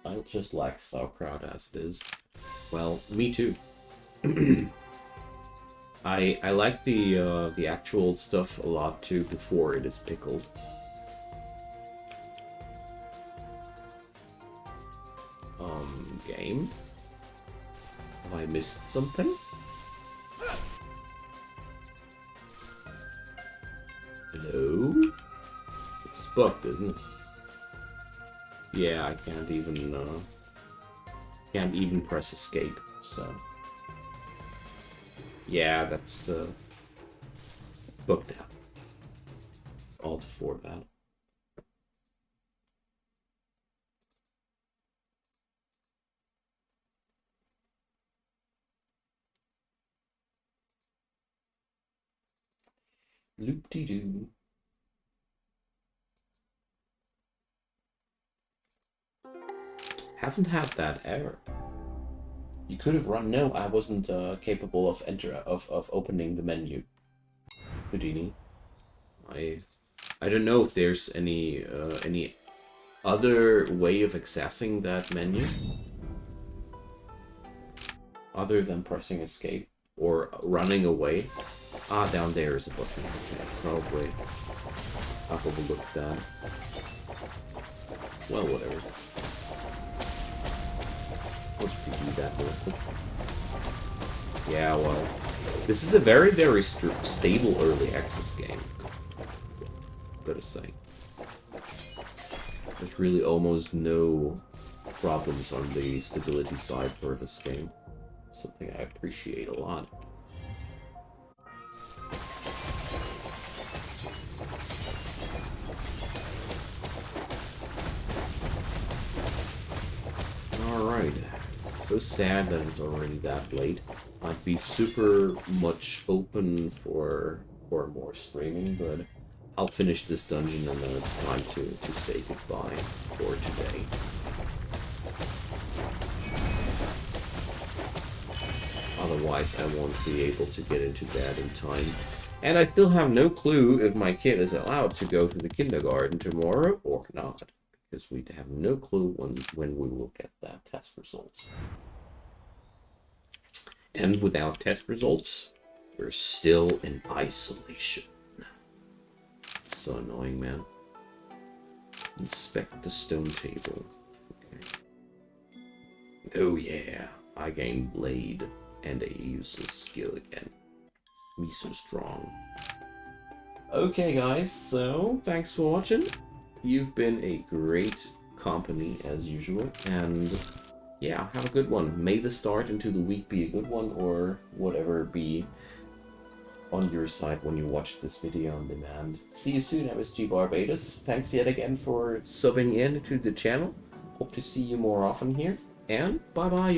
I just like sauerkraut as it is. Well, me too. I like the actual stuff a lot too before it is pickled. Game? Have I missed something? Hello? It's bugged, isn't it? Yeah, I can't even press escape, so... Yeah, that's, booked out. Alt 4 that. Loop-de-doo. Haven't had that ever. You could have run. No, I wasn't capable of opening the menu. Houdini. I don't know if there's any other way of accessing that menu other than pressing escape or running away. Ah, down there is a button. Okay, probably I've overlooked that. Well, whatever. Let's review that real quick. Yeah, well, this is a very, very stable early access game. Gotta say. There's really almost no problems on the stability side for this game. Something I appreciate a lot. Alright. So sad that it's already that late. I'd be super much open for more streaming, but I'll finish this dungeon and then it's time to say goodbye for today. Otherwise, I won't be able to get into bed in time. And I still have no clue if my kid is allowed to go to the kindergarten tomorrow or not. Because we have no clue when we will get that test results. And without test results, we're still in isolation. So annoying, man. Inspect the stone table. Okay. Oh yeah, I gained blade and a useless skill again. Me so strong. Okay guys, so thanks for watching. You've been a great company as usual, and yeah, have a good one. May the start into the week be a good one, or whatever be on your side when you watch this video on demand. See you soon, MSG Barbados. Thanks yet again for subbing in to the channel. Hope to see you more often here, and bye bye.